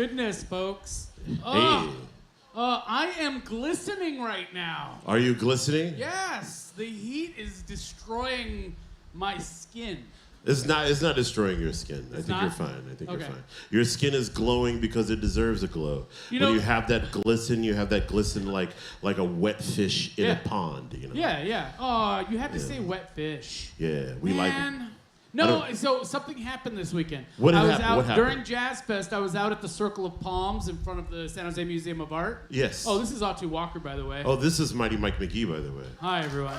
goodness, folks. Hey. I am glistening right now. Are you glistening? Yes, the heat is destroying my skin. It's not destroying your skin. I think you're fine. You're fine. Your skin is glowing because it deserves a glow. When you have that glisten, like a wet fish in a pond, you know? Yeah. Oh, you had to say wet fish. Yeah, we like it. No, so something happened this weekend. What happened? During Jazz Fest, I was out at the Circle of Palms in front of the San Jose Museum of Art. Yes. Oh, this is Otto Walker, by the way. Oh, this is Mighty Mike Mcgee, by the way. Hi, everyone.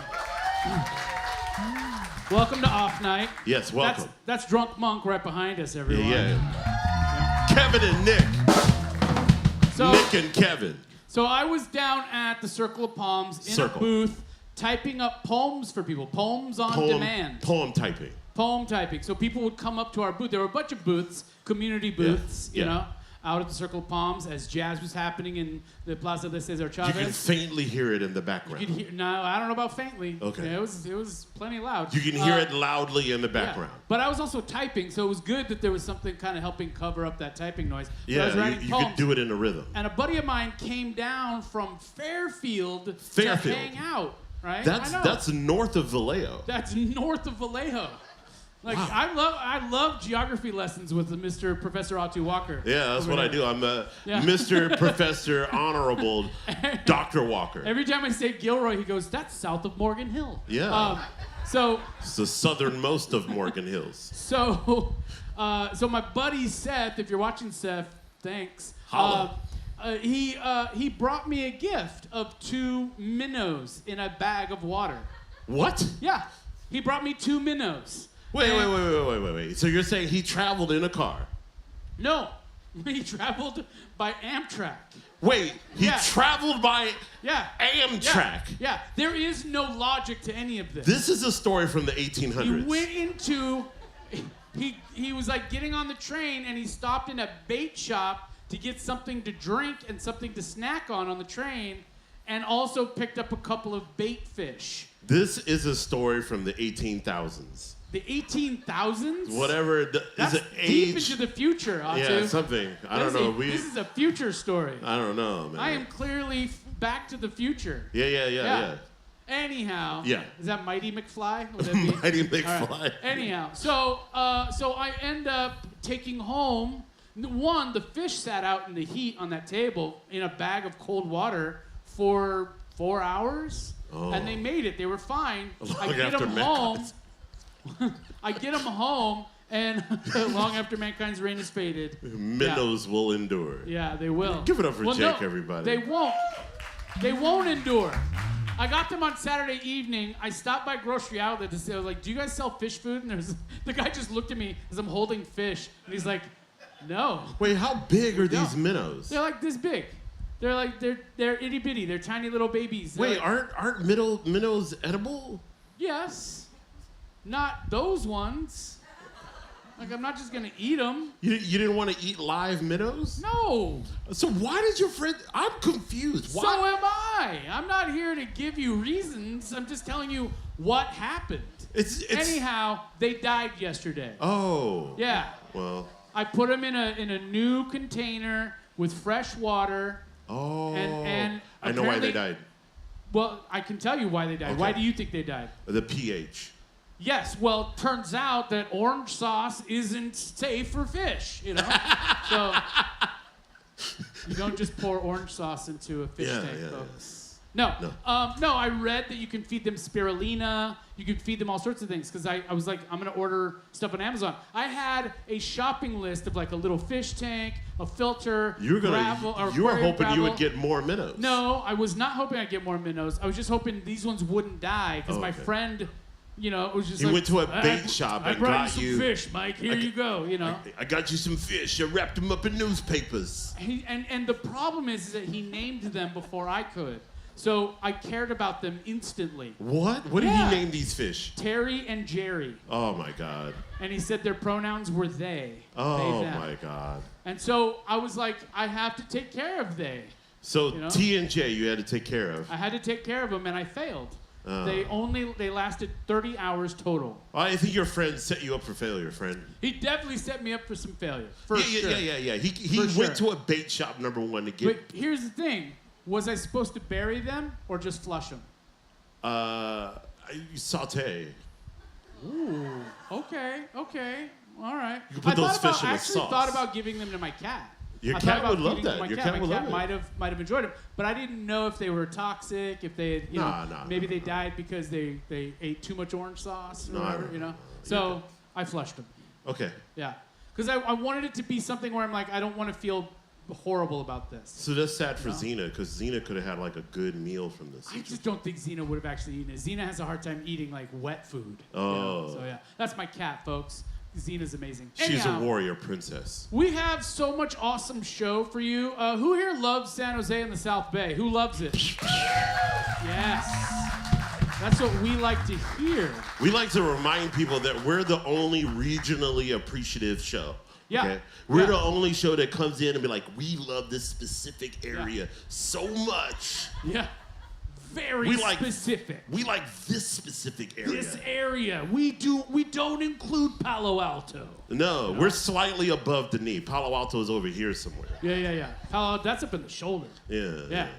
Welcome to Off Night. Yes, welcome. That's Drunk Monk right behind us, everyone. Yeah. Kevin and Nick. Nick and Kevin. So I was down at the Circle of Palms in a booth typing up poems for people. Poems on demand. Poem typing. So people would come up to our booth. There were a bunch of booths, community booths, you know, out at the Circle of Palms as jazz was happening in the Plaza de Cesar Chavez. You can faintly hear it in the background. No, I don't know about faintly. Okay. Yeah, it was plenty loud. You can hear it loudly in the background. Yeah. But I was also typing, so it was good that there was something kind of helping cover up that typing noise. Yeah, I was writing you poems, could do it in a rhythm. And a buddy of mine came down from Fairfield. to hang out, right? That's north of Vallejo. That's north of Vallejo. Like, wow. I love geography lessons with Mr. Professor Otto Walker. Yeah, that's what I do. I'm Mr. Professor Honorable Dr. Walker. Every time I say Gilroy, he goes, "That's south of Morgan Hill." Yeah. So it's the southernmost of Morgan Hills. So my buddy Seth, if you're watching Seth, thanks. He brought me a gift of 2 minnows in a bag of water. What? Yeah, he brought me 2 minnows. Wait. So you're saying he traveled in a car? No, he traveled by Amtrak. Wait, he traveled by Amtrak? Yeah, there is no logic to any of this. This is a story from the 1800s. He went into, he was like getting on the train and he stopped in a bait shop to get something to drink and something to snack on the train, and also picked up a couple of bait fish. This is a story from the 18,000s. The 18,000s? Whatever. That's is it deep age? into the future, Otto. Yeah, something. I don't know. This is a future story. I don't know, man. I am clearly back to the future. Yeah. Anyhow. Yeah. Is that Mighty McFly? Would that be? Mighty McFly. Right. Anyhow. So I end up taking home, one, the fish sat out in the heat on that table in a bag of cold water for 4 hours. Oh. And they made it. They were fine. I get them home. I get them home, and long after mankind's reign is faded. Minnows will endure. Yeah, they will. Give it up for Jake, everybody. They won't. They won't endure. I got them on Saturday evening. I stopped by Grocery Outlet to say, I was like, "Do you guys sell fish food?" And the guy just looked at me as I'm holding fish, and he's like, "No." Wait, how big are these minnows? They're like this big. They're like they're itty bitty. They're tiny little babies. Wait, aren't minnows edible? Yes. Not those ones. Like, I'm not just gonna eat them. You didn't want to eat live minnows? No. So why did your friend... I'm confused. Why? So am I. I'm not here to give you reasons. I'm just telling you what happened. Anyhow, they died yesterday. Oh. Yeah. Well. I put them in a new container with fresh water. Oh. And I know why they died. Well, I can tell you why they died. Okay. Why do you think they died? The pH. Yes, well, turns out that orange sauce isn't safe for fish, you know? So you don't just pour orange sauce into a fish tank, folks. No. No, I read that you can feed them spirulina. You can feed them all sorts of things, because I was like, I'm going to order stuff on Amazon. I had a shopping list of like a little fish tank, a filter, gravel. You were hoping you would get more minnows. No, I was not hoping I'd get more minnows. I was just hoping these ones wouldn't die, because my friend... You know, it was just he went to a bait shop and got you some fish, Mike. Here you go. You know, I got you some fish. I wrapped them up in newspapers. And the problem is that he named them before I could, so I cared about them instantly. What? What did he name these fish? Terry and Jerry. Oh my God. And he said their pronouns were they. Oh they, my God. And so I was like, I have to take care of they. So T and J, you had to take care of. I had to take care of them, and I failed. They lasted 30 hours total. I think your friend set you up for failure, friend. He definitely set me up for some failure. For sure. Yeah. He went to a bait shop, number one, to get. But here's the thing: was I supposed to bury them or just flush them? You saute. Ooh. Okay. All right. You put those fish in the sauce. I actually thought about giving them to my cat. Your cat would love that. Your cat would love it. My cat might have enjoyed them, but I didn't know if they were toxic, if they had, maybe they died because they ate too much orange sauce or whatever, So I flushed them. Okay. Yeah, because I wanted it to be something where I'm like, I don't want to feel horrible about this. So that's sad for Xena, because Xena could have had like a good meal from this. I just don't think Xena would have actually eaten it. Xena has a hard time eating like wet food. Oh. So yeah, that's my cat, folks. Xena's amazing. She's a warrior princess. We have so much awesome show for you. Who here loves San Jose and the South Bay? Who loves it? Yes. That's what we like to hear. We like to remind people that we're the only regionally appreciative show. Yeah. Okay? We're the only show that comes in and be like, we love this specific area so much. Yeah. Very specific. We like this specific area. This area. We don't include Palo Alto. No, we're slightly above the knee. Palo Alto is over here somewhere. Yeah. Palo Alto, that's up in the shoulder. Yeah.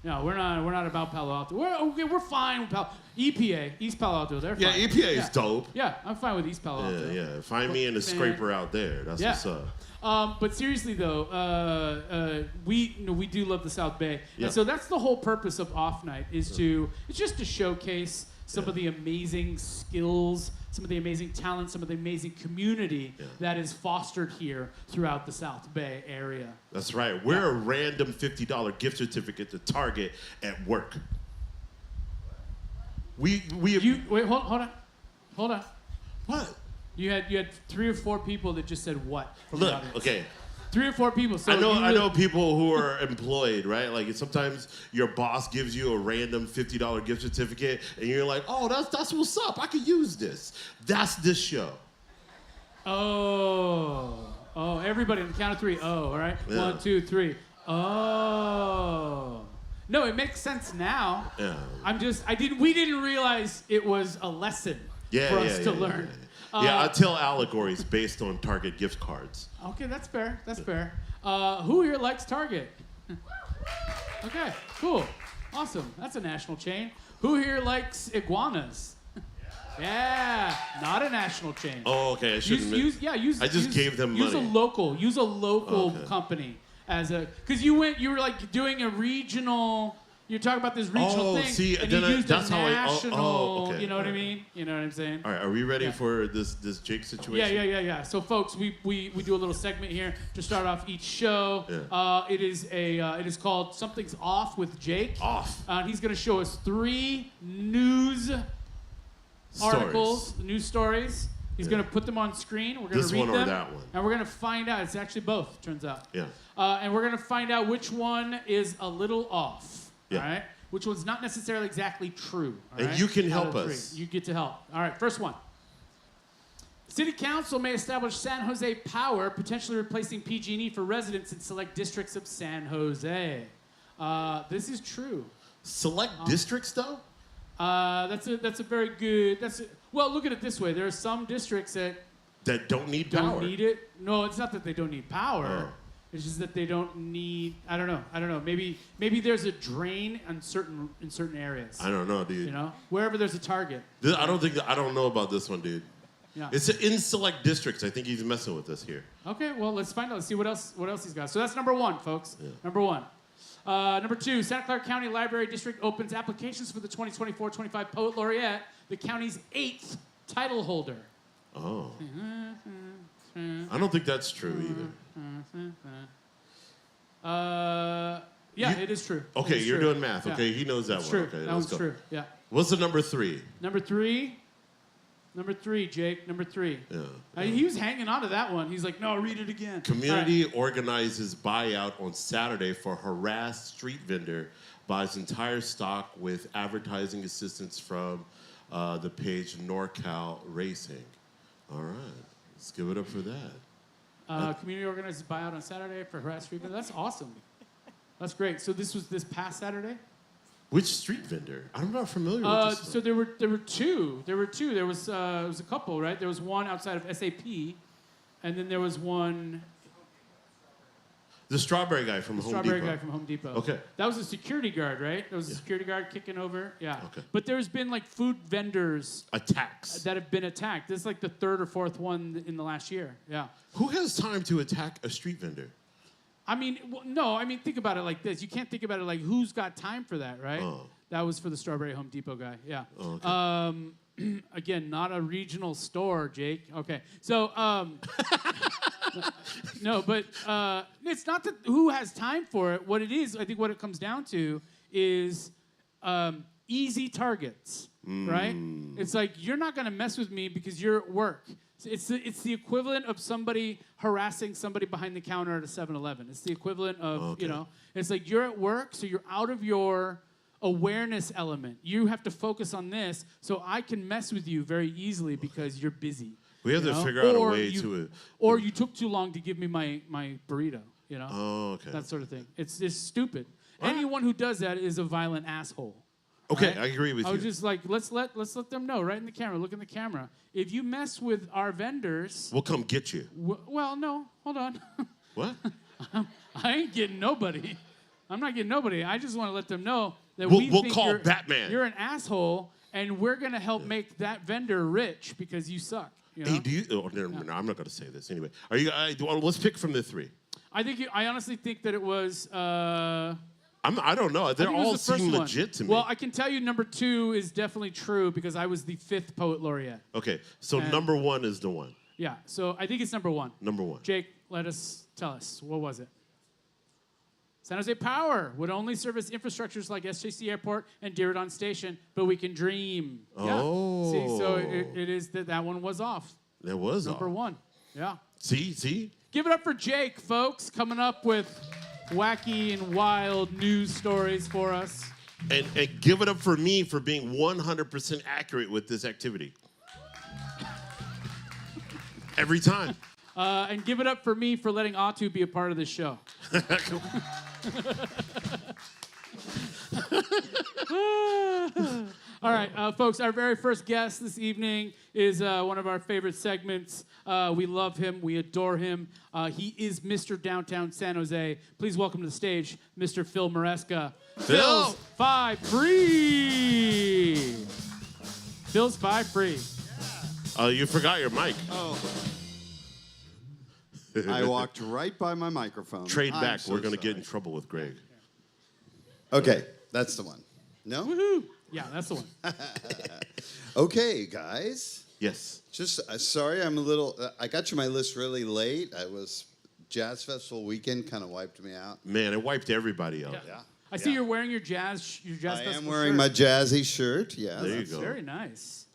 No, we're not about Palo Alto. We're fine with EPA, East Palo Alto. They're fine. Yeah, EPA is dope. Yeah, I'm fine with East Palo Alto. Yeah. Find me in the scraper out there. That's what's up. But seriously though, we do love the South Bay, yeah. And so that's the whole purpose of Off Night it's just to showcase some of the amazing skills, some of the amazing talent, some of the amazing community that is fostered here throughout the South Bay area. That's right. We're a random $50 gift certificate to Target at work. Wait, hold on. What? You had 3 or 4 people that just said what? Look, okay. 3 or 4 people. So I know people who are employed, right? Like sometimes your boss gives you a random $50 gift certificate, and you're like, "Oh, that's what's up. I could use this." That's this show. Oh, everybody on the count of 3. Oh, all right. Yeah. 1, 2, 3. Oh. No, it makes sense now. Yeah. We didn't realize it was a lesson for us to learn. I tell allegories based on Target gift cards. Okay, that's fair. Who here likes Target? Okay, cool. Awesome. That's a national chain. Who here likes iguanas? Yeah, not a national chain. Oh, okay. I shouldn't. I just gave them money. Use a local company because you were like doing a regional. You're talking about this regional thing, and you used a national. You know what I mean? You know what I'm saying? All right, are we ready for this Jake situation? Yeah. So, folks, we do a little segment here to start off each show. Yeah. It is called Something's Off with Jake. Off. He's going to show us 3 news articles, news stories. He's going to put them on screen. We're going to read them. This one or that one. And we're going to find out. It's actually both, turns out. Yeah. And we're going to find out which one is a little off. Yeah. All right? Which one's not necessarily exactly true. All right? You can help us. You get to help. All right, first one. City Council may establish San Jose Power, potentially replacing PG&E for residents in select districts of San Jose. This is true. Select districts, though? That's a very good. Well, look at it this way. There are some districts that don't need power. Don't need it. No, it's not that they don't need power. It's just that they don't need. I don't know. Maybe there's a drain in certain areas. I don't know, dude. You know, wherever there's a target. I don't know about this one, dude. Yeah. It's in select districts. I think he's messing with us here. Okay, well, let's find out. Let's see what else he's got. So that's number 1, folks. Yeah. Number 1. Number 2, Santa Clara County Library District opens applications for the 2024-25 Poet Laureate, the county's 8th title holder. Oh. I don't think that's true either. It is true. Okay, you're doing math. Okay, he knows that one. True. Okay, that one's true. Yeah. What's the number 3? Number 3, Jake. Number 3. Yeah. He was hanging on to that one. He's like, no, read it again. Community organizes buyout on Saturday for harassed street vendor, buys entire stock with advertising assistance from the page NorCal Racing. All right. Let's give it up for that. Community organizes buyout on Saturday for harassed street vendor. That's awesome. That's great. So this was this past Saturday? Which street vendor? I'm not familiar with this. So there were two. There was it was a couple, right? There was one outside of SAP, and then there was one. The strawberry guy from Home Depot. Strawberry guy from Home Depot. Okay. That was a security guard, right? That was a security guard kicking over. Yeah. Okay. But there's been like food vendors attacks that have been attacked. This is like the third or fourth one in the last year. Yeah. Who has time to attack a street vendor? I mean, no. I mean, think about it like this. You can't think about it like who's got time for that, right? Oh. That was for the Strawberry Home Depot guy. Yeah. Oh, okay. Again, not a regional store, Jake. Okay. So, no, but it's not that who has time for it. What it is, I think what it comes down to is easy targets, right? It's like, you're not going to mess with me because you're at work. It's the equivalent of somebody harassing somebody behind the counter at a 7-Eleven. It's the equivalent of, it's like you're at work, so you're out of your awareness element. You have to focus on this, so I can mess with you very easily because you're busy. We have to figure out a way to... Or you took too long to give me my burrito, you know? Oh, okay. That sort of thing. It's just stupid. Anyone who does that is a violent asshole. Okay, right? I agree with you. I was just like, let's let them know right in the camera. Look in the camera. If you mess with our vendors... We'll come get you. Well, no. Hold on. What? I ain't getting nobody. I'm not getting nobody. I just want to let them know that we'll call Batman. You're an asshole, and we're going to help make that vendor rich because you suck. You know? Hey, do you... Oh, no, I'm not going to say this. Anyway, are you? Let's pick from the three. I honestly think that it was... I don't know. They all seem legit to me. Well, I can tell you number 2 is definitely true because I was the 5th poet laureate. Okay, so number 1 is the one. Yeah, so I think it's number 1. Number 1. Jake, tell us. What was it? San Jose Power would only service infrastructures like SJC Airport and Diridon Station, but we can dream. Oh. Yeah. See, so it is that one was off. That was number 1. Yeah. See? Give it up for Jake, folks, coming up with wacky and wild news stories for us. And give it up for me for being 100% accurate with this activity. Every time. And give it up for me for letting Atu be a part of this show. All right, folks, our very first guest this evening is one of our favorite segments. We love him. We adore him. He is Mr. Downtown San Jose. Please welcome to the stage, Mr. Phil Maresca. Phil's 5 Free. Phil's 5 Free. You forgot your mic. Oh. I walked right by my microphone. Trade back. We're going to get in trouble with Greg. Okay, that's the one. No? Woohoo! Yeah, that's the one. Okay, guys. Yes. Just sorry, I'm a little. I got you my list really late. Jazz Festival weekend kind of wiped me out. Man, it wiped everybody out. Yeah. I see you're wearing your jazz I festival am wearing shirt. my jazzy shirt. Yeah. There you go. Very nice.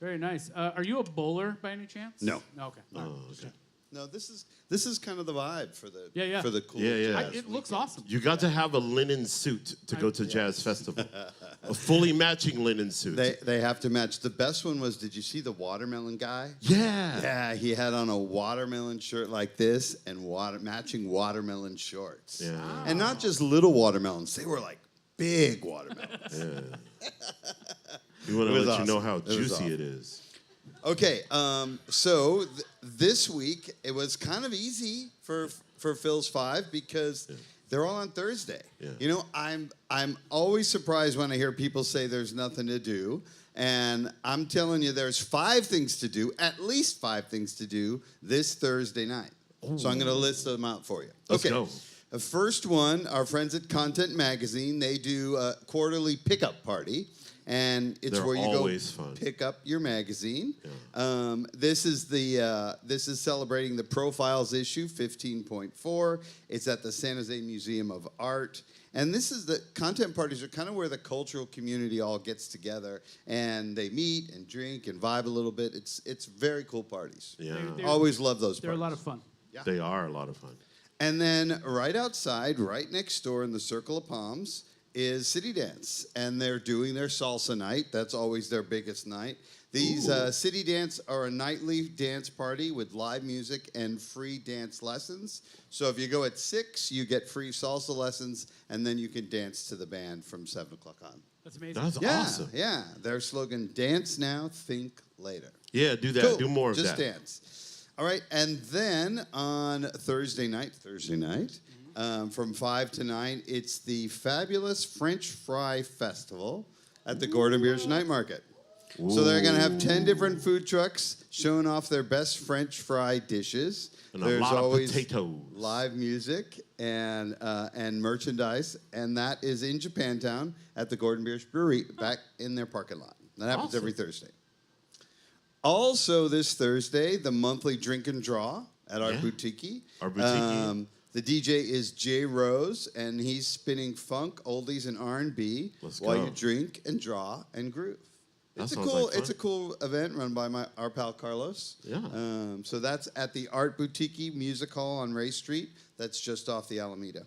Very nice. Are you a bowler by any chance? No. Okay. Oh, okay. No, this is kind of the vibe for the Yeah. for the cool. Yeah. jazz It looks weekend. awesome. You got to have a linen suit to go to Jazz Festival. A fully matching linen suit. They have to match. The best one was, did you see the watermelon guy? Yeah. Yeah, he had on a watermelon shirt like this and matching watermelon shorts. Yeah. And not just little watermelons. They were like big watermelons. Yeah. We want to let you know how juicy it is. Okay, so this week it was kind of easy for Phil's 5 because they're all on Thursday. Yeah. You know, I'm always surprised when I hear people say there's nothing to do, and I'm telling you, there's 5 things to do, at least 5 things to do this Thursday night. Ooh. So I'm going to list them out for you. Let's go. The first one, our friends at Content Magazine, they do a quarterly pickup party. And it's where you go pick up your magazine. Yeah. This is celebrating the Profiles issue 15.4. It's at the San Jose Museum of Art. And this is the content parties are kind of where the cultural community all gets together and they meet and drink and vibe a little bit. It's very cool parties. Yeah. Always love those parties. They're a lot of fun. Yeah. They are a lot of fun. And then right outside, right next door in the Circle of Palms, is City Dance, and they're doing their salsa night. That's always their biggest night. These City Dance are a nightly dance party with live music and free dance lessons. So if you go at 6, you get free salsa lessons, and then you can dance to the band from 7 o'clock on. That's amazing. That's awesome. Yeah. Their slogan, dance now, think later. Yeah, do that. Cool. Do more of Just that. Just dance. All right, and then on Thursday night, from 5 to 9, it's the Fabulous French Fry Festival at the Gordon Biersch Night Market. Ooh. So they're going to have 10 different food trucks showing off their best French fry dishes. And There's a lot always of potatoes. Live music and merchandise, and that is in Japantown at the Gordon Biersch Brewery back in their parking lot. That happens every Thursday. Also this Thursday, the monthly drink and draw at our boutique. Our boutique. The DJ is Jay Rose, and he's spinning funk, oldies, and R&B while you drink and draw and groove. It's a cool event run by our pal Carlos. Yeah. So that's at the Art Boutique Music Hall on Ray Street. That's just off the Alameda.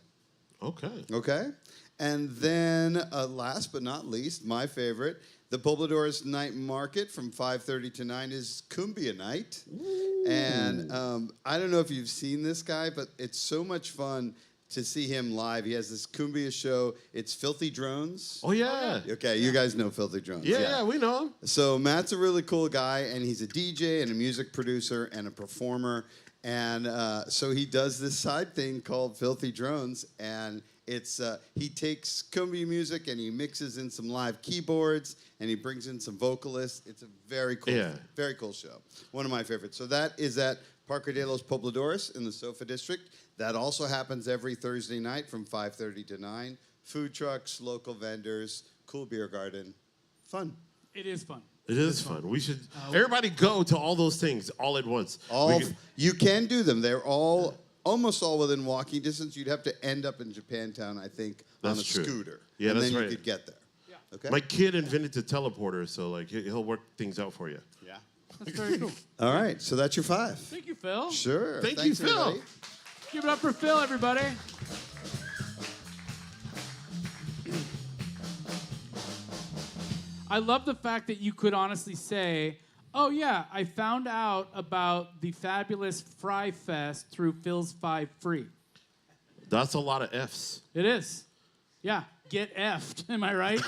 Okay. And then last but not least, my favorite, the Pobladores Night Market from 5:30 to 9 is Cumbia Night. Ooh. And I don't know if you've seen this guy, but it's so much fun to see him live. He has this cumbia show. It's Filthy Drones. Oh, yeah. Okay, you guys know Filthy Drones. Yeah, we know him. So Matt's a really cool guy, and he's a DJ and a music producer and a performer. And so he does this side thing called Filthy Drones, and it's he takes cumbia music and he mixes in some live keyboards and he brings in some vocalists. It's a very cool show. One of my favorites. So that is at Parque de los Pobladores in the Sofa District. That also happens every Thursday night from 5:30 to 9. Food trucks, local vendors, cool beer garden. Fun. It is fun. It is fun. We should everybody go to all those things all at once. You can do them. They're almost all within walking distance. You'd have to end up in Japantown, I think, on a scooter. Yeah, and that's then right. you could get there. Yeah. Okay. My kid invented the teleporter, so like he'll work things out for you. Yeah. That's very cool. All right, so that's your 5. Thank you, Phil. Sure. Thank you, Phil. Everybody. Give it up for Phil, everybody. I love the fact that you could honestly say, oh, yeah, I found out about the Fabulous Fry Fest through Phil's 5 Free. That's a lot of F's. It is. Yeah, get effed. Am I right?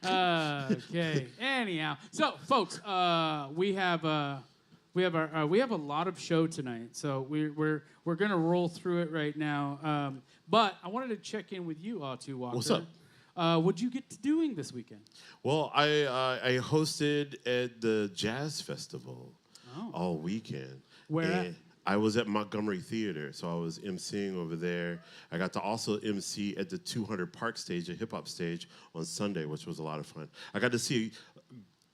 Okay. Anyhow, so folks, we have a lot of show tonight, so we're gonna roll through it right now. But I wanted to check in with you, too, Walker. What's up? What'd you get to doing this weekend? Well, I hosted at the Jazz Festival all weekend. Where at? I was at Montgomery Theatre, so I was emceeing over there. I got to also MC at the 200 Park stage, a hip-hop stage, on Sunday, which was a lot of fun. I got to see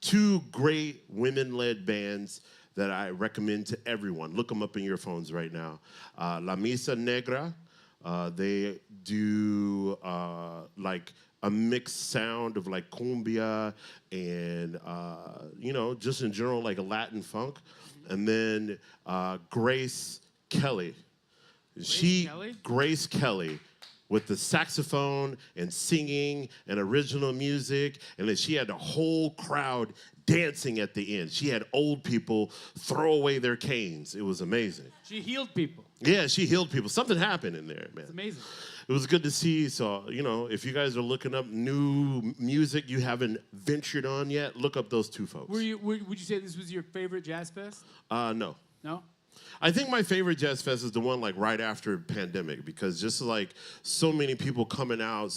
2 great women-led bands that I recommend to everyone. Look them up in your phones right now. La Misa Negra, they do like a mixed sound of like cumbia and, just in general, like a Latin funk. And then Grace Kelly. Grace Kelly with the saxophone and singing and original music. And then she had the whole crowd dancing at the end. She had old people throw away their canes. It was amazing. She healed people. Yeah, she healed people. Something happened in there, man. It's amazing. It was good to see. So, if you guys are looking up new music you haven't ventured on yet, look up those 2 folks. Would you say this was your favorite jazz fest? No. No? I think my favorite jazz fest is the one like right after pandemic, because just like so many people coming out,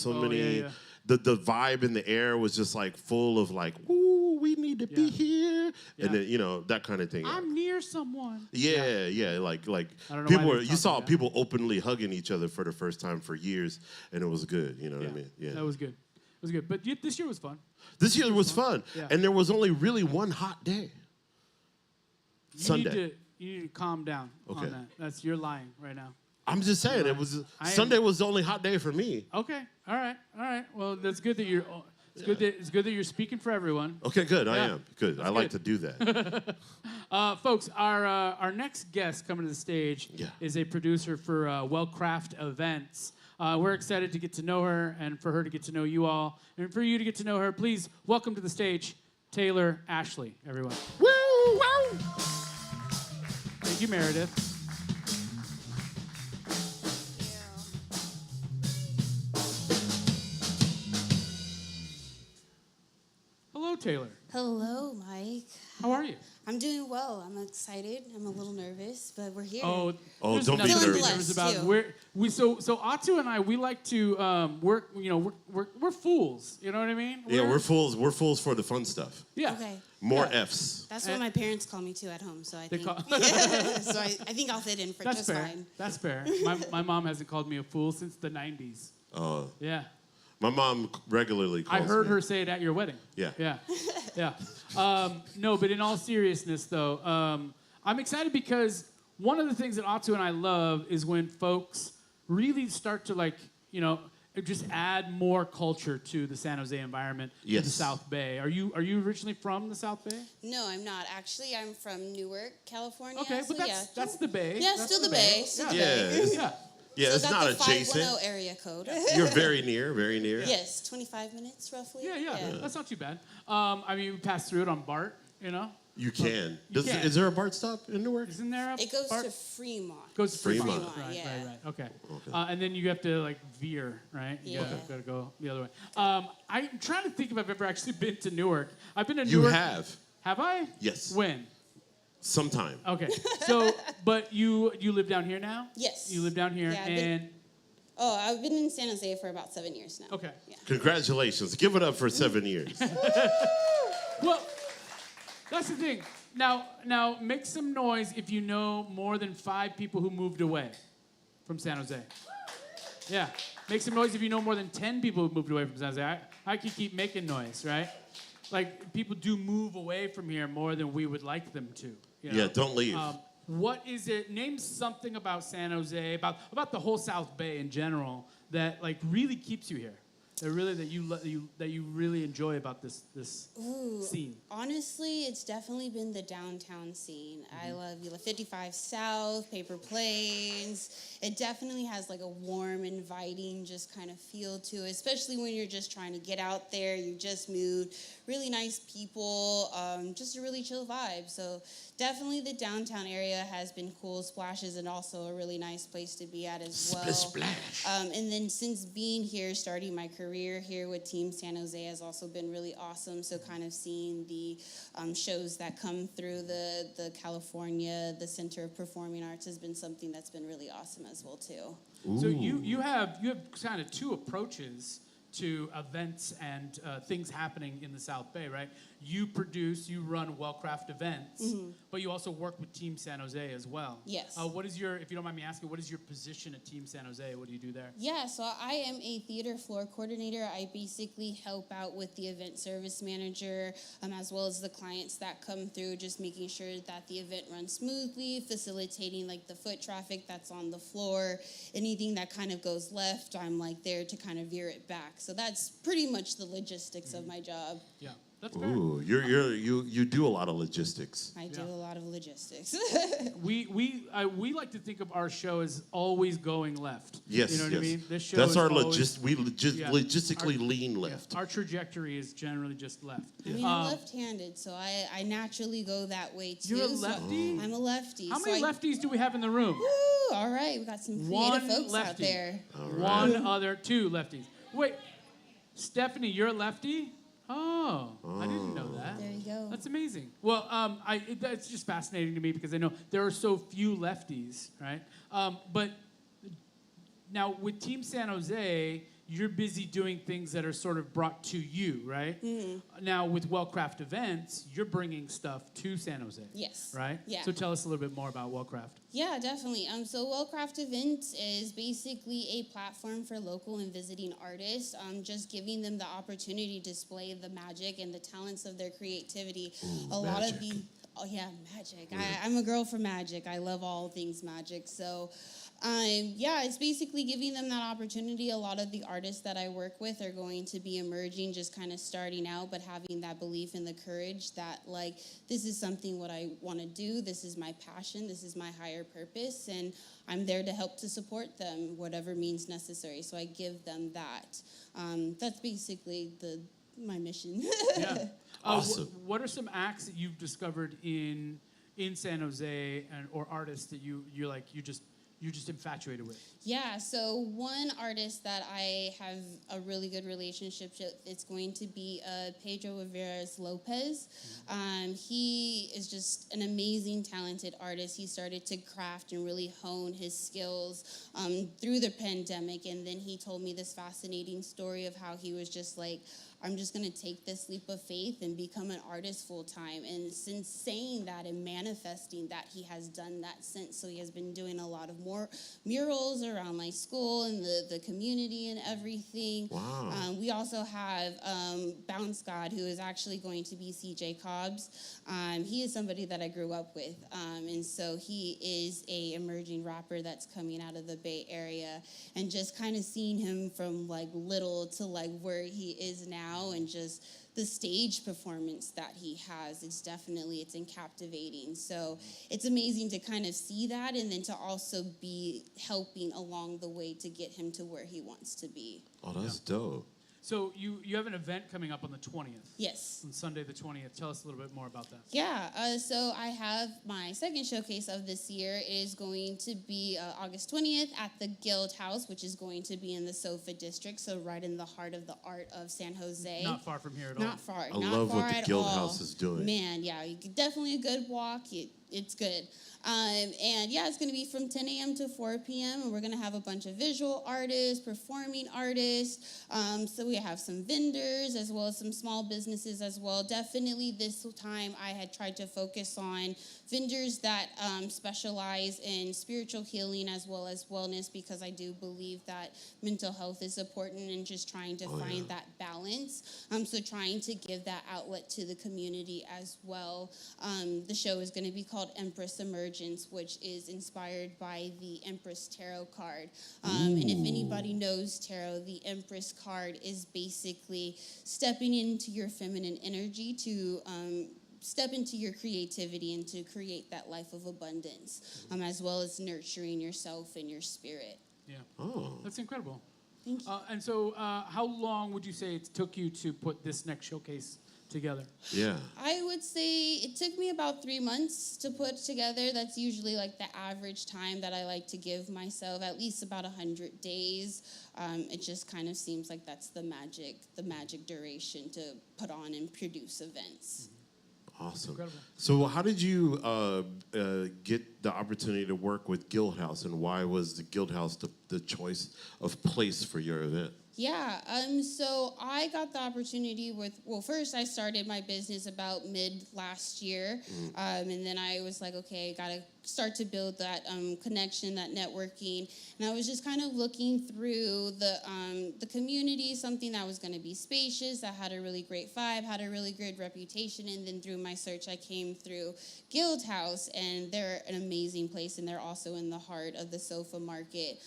the vibe in the air was just like full of like, ooh, we need to be here. Yeah. And then, that kind of thing. I'm near someone. Yeah. Like I don't know people you saw people openly hugging each other for the first time for years, and it was good. You know what I mean? Yeah. That was good. It was good. But this year was fun. This year was fun. Yeah. And there was only really one hot day. Sunday. You need to calm down on that. That's you're lying right now. I'm just saying Sunday was the only hot day for me. Okay. All right. Well, that's good that you're. It's good that you're speaking for everyone. Okay, good. I am good. I like to do that. Folks, our next guest coming to the stage is a producer for Wellcraft Events. We're excited to get to know her and for her to get to know you all, and for you to get to know her. Please welcome to the stage, Taylor Ashley, everyone. Woo! Wow! Thank you, Meredith. Hello, Taylor. Hello, Mike. How are you? I'm doing well. I'm excited. I'm a little nervous, but we're here. Oh, there's don't be nothing to nervous. about. So Atu and I, we like to we're fools. You know what I mean? We're fools. We're fools for the fun stuff. Yeah. Okay. More F's. That's what my parents call me too at home. So I think. So I think I'll fit in for That's just fair. fine. That's fair. My mom hasn't called me a fool since the 90s. Oh. Yeah. My mom regularly calls I heard me. her say it at your wedding. Yeah. Yeah. Yeah. No, but in all seriousness, though, I'm excited because one of the things that Atu and I love is when folks really start to just add more culture to the San Jose environment, to the South Bay. Are you originally from the South Bay? No, I'm not. Actually, I'm from Newark, California. Okay, so but that's the Bay. Yeah, That's still the Bay. Yeah. Yeah, it's not the adjacent. 510 area code. You're very near, very near. Yes, 25 minutes roughly. Yeah. That's not too bad. We passed through it on BART, you know? You can. You can. Is there a BART stop in Newark? Isn't there a It goes BART? to Fremont. Goes to Fremont. Fremont, yeah. Right. Okay. And then you have to veer, right? You gotta go the other way. I'm trying to think if I've ever actually been to Newark. I've been to Newark. You have. Have I? Yes. When? Sometime. Okay. So, but you live down here now? Yes. You live down here, Yeah, I've been in San Jose for about 7 years now. Okay. Yeah. Congratulations. Give it up for 7 years. Well, that's the thing. Now, make some noise if you know more than 5 people who moved away from San Jose. Yeah. Make some noise if you know more than 10 people who moved away from San Jose. I can keep making noise, right? Like, people do move away from here more than we would like them to. You know? Yeah, don't leave. What is it? Name something about San Jose, about the whole South Bay in general, that really keeps you here. That you really enjoy about this scene. Honestly, it's definitely been the downtown scene. I love 55 South, Paper Plains. It definitely has a warm, inviting, just kind of feel to it, especially when you're just trying to get out there. You just moved. Really nice people, just a really chill vibe. So definitely the downtown area has been cool. Splash is also a really nice place to be at as well. Splash. And then since being here, starting my career here with Team San Jose has also been really awesome. So kind of seeing the shows that come through the California, the Center of Performing Arts has been something that's been really awesome as well too. Ooh. So you have kind of 2 approaches to events and things happening in the South Bay, right? You run Wellcraft events, but you also work with Team San Jose as well. Yes. What is if you don't mind me asking, what is your position at Team San Jose? What do you do there? Yeah, so I am a theater floor coordinator. I basically help out with the event service manager, as well as the clients that come through, just making sure that the event runs smoothly, facilitating the foot traffic that's on the floor. Anything that kind of goes left, I'm there to kind of veer it back. So that's pretty much the logistics of my job. Yeah. That's fair. Ooh, you do a lot of logistics. I do a lot of logistics. We like to think of our show as always going left. Yes, you know what I mean. This show that's is our logistically lean left. Our trajectory is generally just left. I mean, I'm left-handed, so I naturally go that way too. You're a lefty? So I'm a lefty. How many lefties do we have in the room? Woo, all right, we got some creative folks lefty. out there. One other 2 lefties. Wait, Stephanie, you're a lefty? Oh, I didn't know that. There you go. That's amazing. Well, that's just fascinating to me because I know there are so few lefties, right? But now with Team San Jose, you're busy doing things that are sort of brought to you, right? Mm-hmm. Now with Wellcraft events, you're bringing stuff to San Jose. Yes. Right? Yeah. So tell us a little bit more about Wellcraft. Yeah, definitely. So Wellcraft Events is basically a platform for local and visiting artists, just giving them the opportunity to display the magic and the talents of their creativity. Magic. Magic. I'm a girl for magic. I love all things magic. So it's basically giving them that opportunity. A lot of the artists that I work with are going to be emerging, just kind of starting out, but having that belief and the courage that this is something what I want to do. This is my passion. This is my higher purpose. And I'm there to help to support them, whatever means necessary. So I give them that. That's basically my mission. Yeah. Awesome. What are some acts that you've discovered in San Jose or artists that you're just infatuated with? Yeah, so one artist that I have a really good relationship with, it's going to be Pedro Rivera's Lopez. He is just an amazing, talented artist. He started to craft and really hone his skills through the pandemic, and then he told me this fascinating story of how he was just like, I'm just going to take this leap of faith and become an artist full time. And since saying that and manifesting that, he has done that since. So he has been doing a lot of more murals around my school and the community and everything. Wow. We also have Bounce God, who is actually going to be CJ Cobbs. He is somebody that I grew up with. And so he is a emerging rapper that's coming out of the Bay Area. And just kind of seeing him from like little to like where he is now, and just the stage performance that he has, it's captivating. So it's amazing to kind of see that, and then to also be helping along the way to get him to where he wants to be. Oh, that's dope. So you have an event coming up on the 20th. Yes. On Sunday the 20th. Tell us a little bit more about that. Yeah, so I have my second showcase of this year. It is going to be August 20th at the Guild House, which is going to be in the SoFa district, so right in the heart of the art of San Jose. Not far from here at all. Not far. I not love far what the at Guild all. House is doing. Man, yeah, definitely a good walk. It's good. And yeah, it's going to be from 10 a.m. to 4 p.m. And we're going to have a bunch of visual artists, performing artists. So we have some vendors as well as some small businesses as well. Definitely this time I had tried to focus on vendors that specialize in spiritual healing as well as wellness, because I do believe that mental health is important and just trying to find that balance. So trying to give that outlet to the community as well. The show is going to be called Empress Emergence, which is inspired by the Empress Tarot card. And if anybody knows tarot, the Empress card is basically stepping into your feminine energy to step into your creativity and to create that life of abundance, as well as nurturing yourself and your spirit. Yeah. Oh. That's incredible. Thank you. And so how long would you say it took you to put this next showcase together? Yeah. I would say it took me about 3 months to put together. That's usually like the average time that I like to give myself, at least about 100 days. It just kind of seems like that's the magic duration to put on and produce events. Awesome. Incredible. So how did you get the opportunity to work with Guild House, and why was the Guild House the choice of place for your event? Yeah, so I got the opportunity first I started my business about mid last year, and then I was like, okay, I gotta start to build that connection, that networking, and I was just kind of looking through the community, something that was gonna be spacious, that had a really great vibe, had a really good reputation, and then through my search, I came through Guild House, and they're an amazing place, and they're also in the heart of the SoFa market,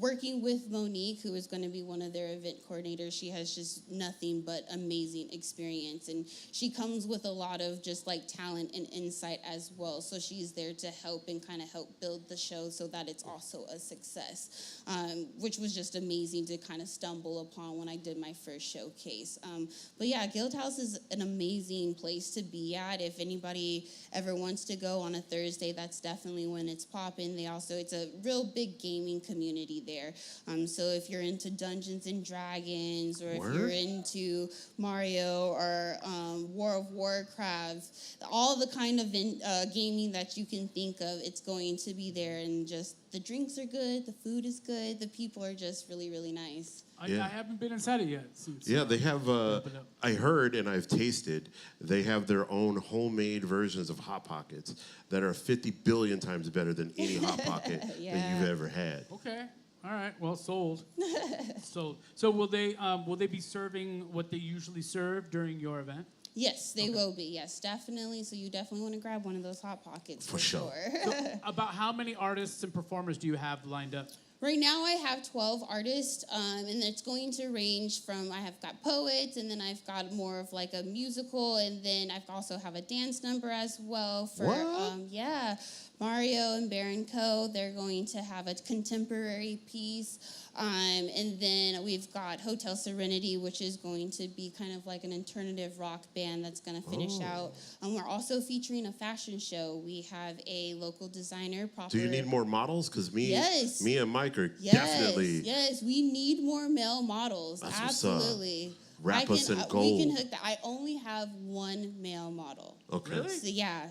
working with Monique, who is going to be one of their event coordinators, she has just nothing but amazing experience. And she comes with a lot of just like talent and insight as well. So she's there to help and kind of help build the show so that it's also a success, which was just amazing to kind of stumble upon when I did my first showcase. But yeah, Guild House is an amazing place to be at. If anybody ever wants to go on a Thursday, that's definitely when it's popping. It's a real big gaming community there. So if you're into Dungeons and Dragons, or if you're into Mario or War of Warcraft, all the kind of gaming that you can think of, it's going to be there. And just the drinks are good, the food is good, the people are just really, really nice. I haven't been inside it yet. They have, I heard and I've tasted, they have their own homemade versions of Hot Pockets that are 50 billion times better than any Hot Pocket that you've ever had. Okay. All right. Well, sold. Sold. So will they be serving what they usually serve during your event? Yes, they will be. Yes, definitely. So you definitely want to grab one of those Hot Pockets for sure. So about how many artists and performers do you have lined up? Right now I have 12 artists, and it's going to range from, I have got poets, and then I've got more of like a musical, and then I also have a dance number as well for, Mario and Baron Co. They're going to have a contemporary piece. And then we've got Hotel Serenity, which is going to be kind of like an alternative rock band that's going to finish out. We're also featuring a fashion show. We have a local designer. Do you need more models? Because me and Mike are yes, definitely... Yes, we need more male models. That's absolutely. Wrap us in gold. We can hook that. I only have one male model. Okay. Really? So, yeah.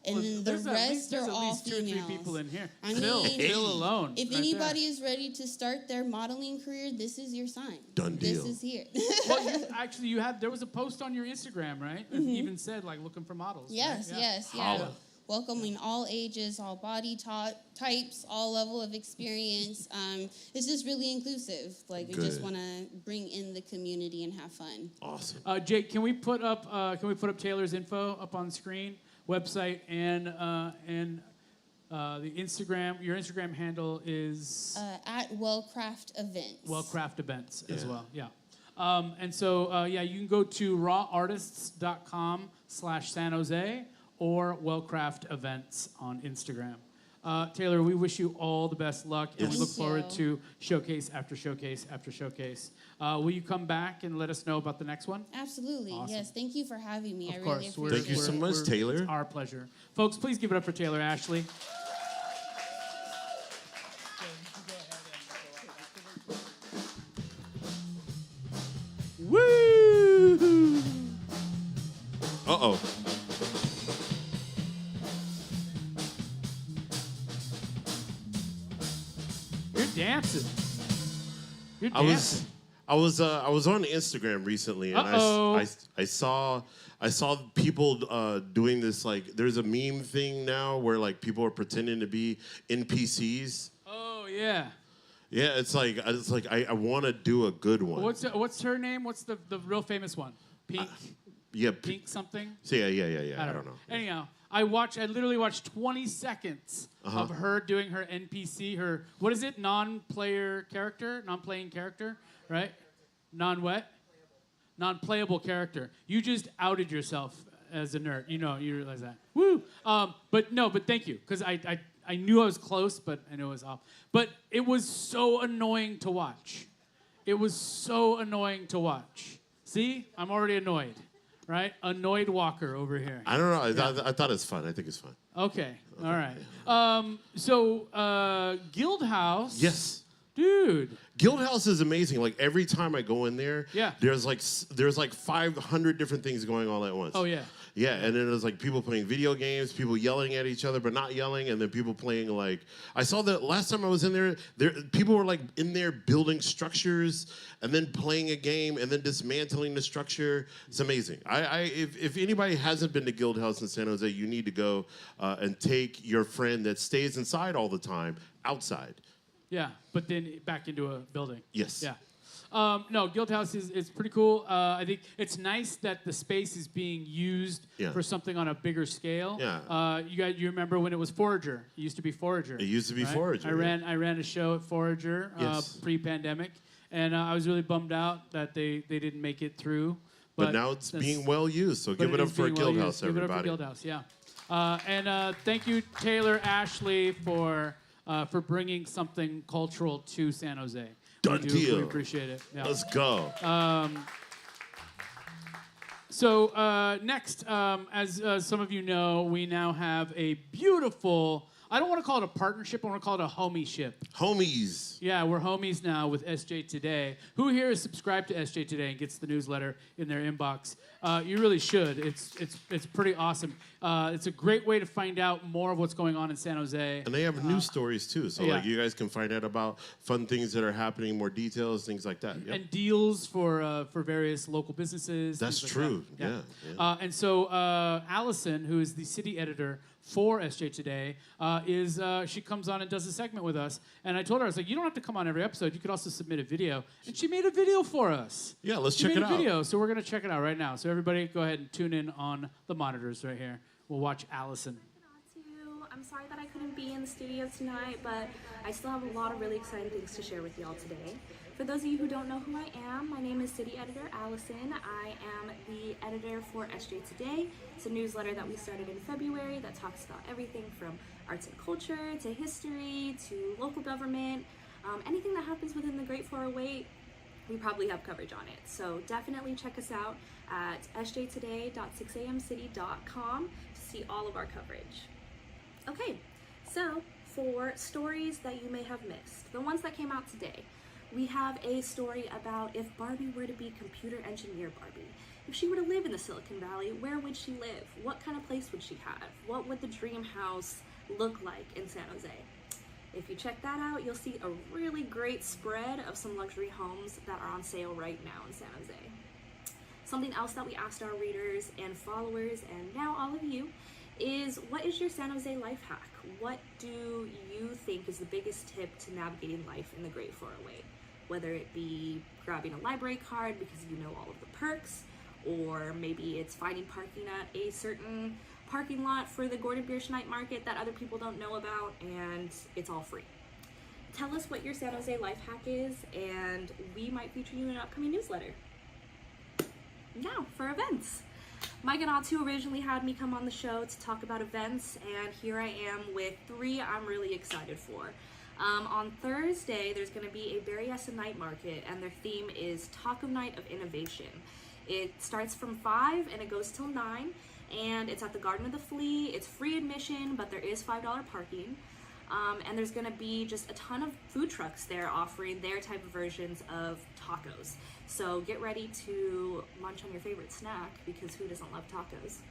And then the rest are all females. There's at least 2 or 3 people in here. I Phil alone. If anybody is ready to start their modeling career, this is your sign. Done deal. This is here. Well, there was a post on your Instagram, right? That even said, like, looking for models. Yes, right? yes, yeah. Welcoming all ages, all body types, all level of experience. It's just really inclusive. Like, we just want to bring in the community and have fun. Awesome. Jake, can we put up Taylor's info up on the screen? Website and the Instagram. Your Instagram handle is at Wellcraft Events. Wellcraft Events as well. Yeah. And so you can go to rawartists.com/San Jose or Wellcraft Events on Instagram. Taylor, we wish you all the best luck, and we look forward to showcase after showcase after showcase. Will you come back and let us know about the next one? Absolutely. Awesome. Yes. Thank you for having me. Of course. Really appreciate it. Thank you so much, Taylor. It's our pleasure. Folks, please give it up for Taylor Ashley. Woo! Uh-oh. You're dancing. You're dancing. I was on Instagram recently, and I saw people doing this, like, there's a meme thing now where, like, people are pretending to be NPCs. Oh yeah. Yeah, it's like I want to do a good one. What's her name? What's the real famous one? Pink. Pink something. So yeah. I don't know. Anyhow, I literally watched 20 seconds of her doing her NPC, her, what is it? Non-playing character, right? Non-playable character. You just outed yourself as a nerd. You realize that. Woo! But thank you, because I knew I was close, but I knew I was off. But it was so annoying to watch. See? I'm already annoyed. Right? Annoyed Walker over here. I don't know. I thought it's fun. I think it's fun. Okay. All right. Guild House. Yes. Dude. Guild House is amazing. Like, every time I go in there, yeah, there's like 500 different things going on at once. Oh, yeah. Yeah, and then there's like people playing video games, people yelling at each other but not yelling, and then people playing, like, I saw that last time I was in there people were like in there building structures and then playing a game and then dismantling the structure. It's amazing. If anybody hasn't been to Guild House in San Jose, you need to go and take your friend that stays inside all the time outside. Yeah, but then back into a building. Yes. Yeah. No, Guild House is pretty cool. I think it's nice that the space is being used for something on a bigger scale. Yeah. You remember when it was Forager? It used to be Forager. It used to be right? Forager. I ran a show at Forager pre-pandemic, and I was really bummed out that they didn't make it through. But now it's being well used, so give it up for Guild House, everybody. Give it up for Guild House, yeah. And thank you, Taylor Ashley, for bringing something cultural to San Jose. Done deal. We appreciate it. Yeah. Let's go. Next, as some of you know, we now have a beautiful, I don't want to call it a partnership, I want to call it a homieship. Homies. Yeah, we're homies now with SJ Today. Who here is subscribed to SJ Today and gets the newsletter in their inbox? You really should. It's pretty awesome. It's a great way to find out more of what's going on in San Jose. And they have news stories too, so like you guys can find out about fun things that are happening, more details, things like that. Yep. And deals for various local businesses. That's true. Like that. Yeah. And so Allison, who is the city editor for SJ Today, she comes on and does a segment with us. And I told her, I was like, you don't have to come on every episode. You could also submit a video. And she made a video for us. Yeah, let's check it out. She made a video, so we're going to check it out right now. So everybody go ahead and tune in on the monitors right here. We'll watch Allison. I'm sorry that I couldn't be in the studio tonight, but I still have a lot of really exciting things to share with y'all today. For those of you who don't know who I am, my name is City Editor Allison. I am the editor for SJ Today. It's a newsletter that we started in February that talks about everything from arts and culture, to history, to local government, anything that happens within the Great 408, we probably have coverage on it. So definitely check us out at sjtoday.6amcity.com to see all of our coverage. Okay, so for stories that you may have missed, the ones that came out today, we have a story about if Barbie were to be computer engineer Barbie. If she were to live in the Silicon Valley, where would she live? What kind of place would she have? What would the dream house look like in San Jose? If you check that out, you'll see a really great spread of some luxury homes that are on sale right now in San Jose. Something else that we asked our readers and followers, and now all of you, is what is your San Jose life hack? What do you think is the biggest tip to navigating life in the Great 408? Whether it be grabbing a library card because you know all of the perks, or maybe it's finding parking at a certain parking lot for the Gordon Biersch night market that other people don't know about, and it's all free. Tell us what your San Jose life hack is, and we might feature you in an upcoming newsletter. Now, for events. Mike and Atu originally had me come on the show to talk about events, and here I am with 3 I'm really excited for. On Thursday, there's going to be a Berryessa night market, and their theme is Taco Night of Innovation. It starts from 5 and it goes till 9, and it's at the Garden of the Flea. It's free admission, but there is $5 parking. And there's going to be just a ton of food trucks there offering their type of versions of tacos. So get ready to munch on your favorite snack, because who doesn't love tacos?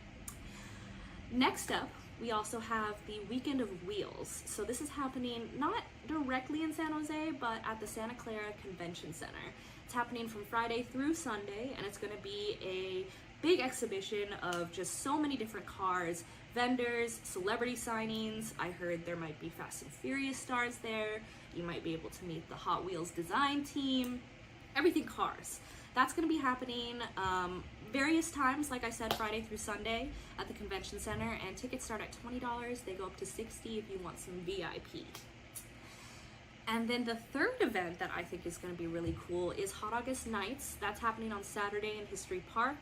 Next up, we also have the Weekend of Wheels. So this is happening not directly in San Jose, but at the Santa Clara Convention Center. It's happening from Friday through Sunday, and it's going to be a big exhibition of just so many different cars, vendors, celebrity signings. I heard there might be Fast and Furious stars there. You might be able to meet the Hot Wheels design team, everything cars. That's going to be happening various times, like I said, Friday through Sunday at the Convention Center, and tickets start at $20. They go up to $60 if you want some VIP. And then the third event that I think is going to be really cool is Hot August Nights. That's happening on Saturday in History Park.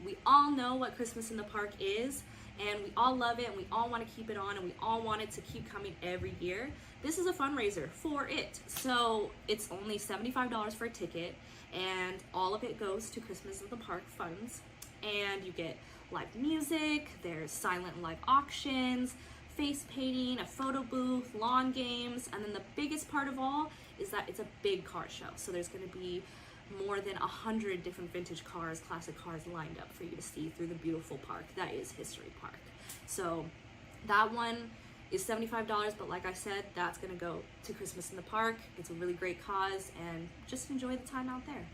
We all know what Christmas in the Park is, and we all love it, and we all want to keep it on, and we all want it to keep coming every year. This is a fundraiser for it. So it's only $75 for a ticket, and all of it goes to Christmas in the Park funds. And you get live music, there's silent and live auctions, face painting, a photo booth, lawn games, and then the biggest part of all is that it's a big car show. So there's going to be more than 100 different vintage cars, classic cars lined up for you to see through the beautiful park that is History Park. So that one is $75, but like I said, that's going to go to Christmas in the Park. It's a really great cause, and just enjoy the time out there.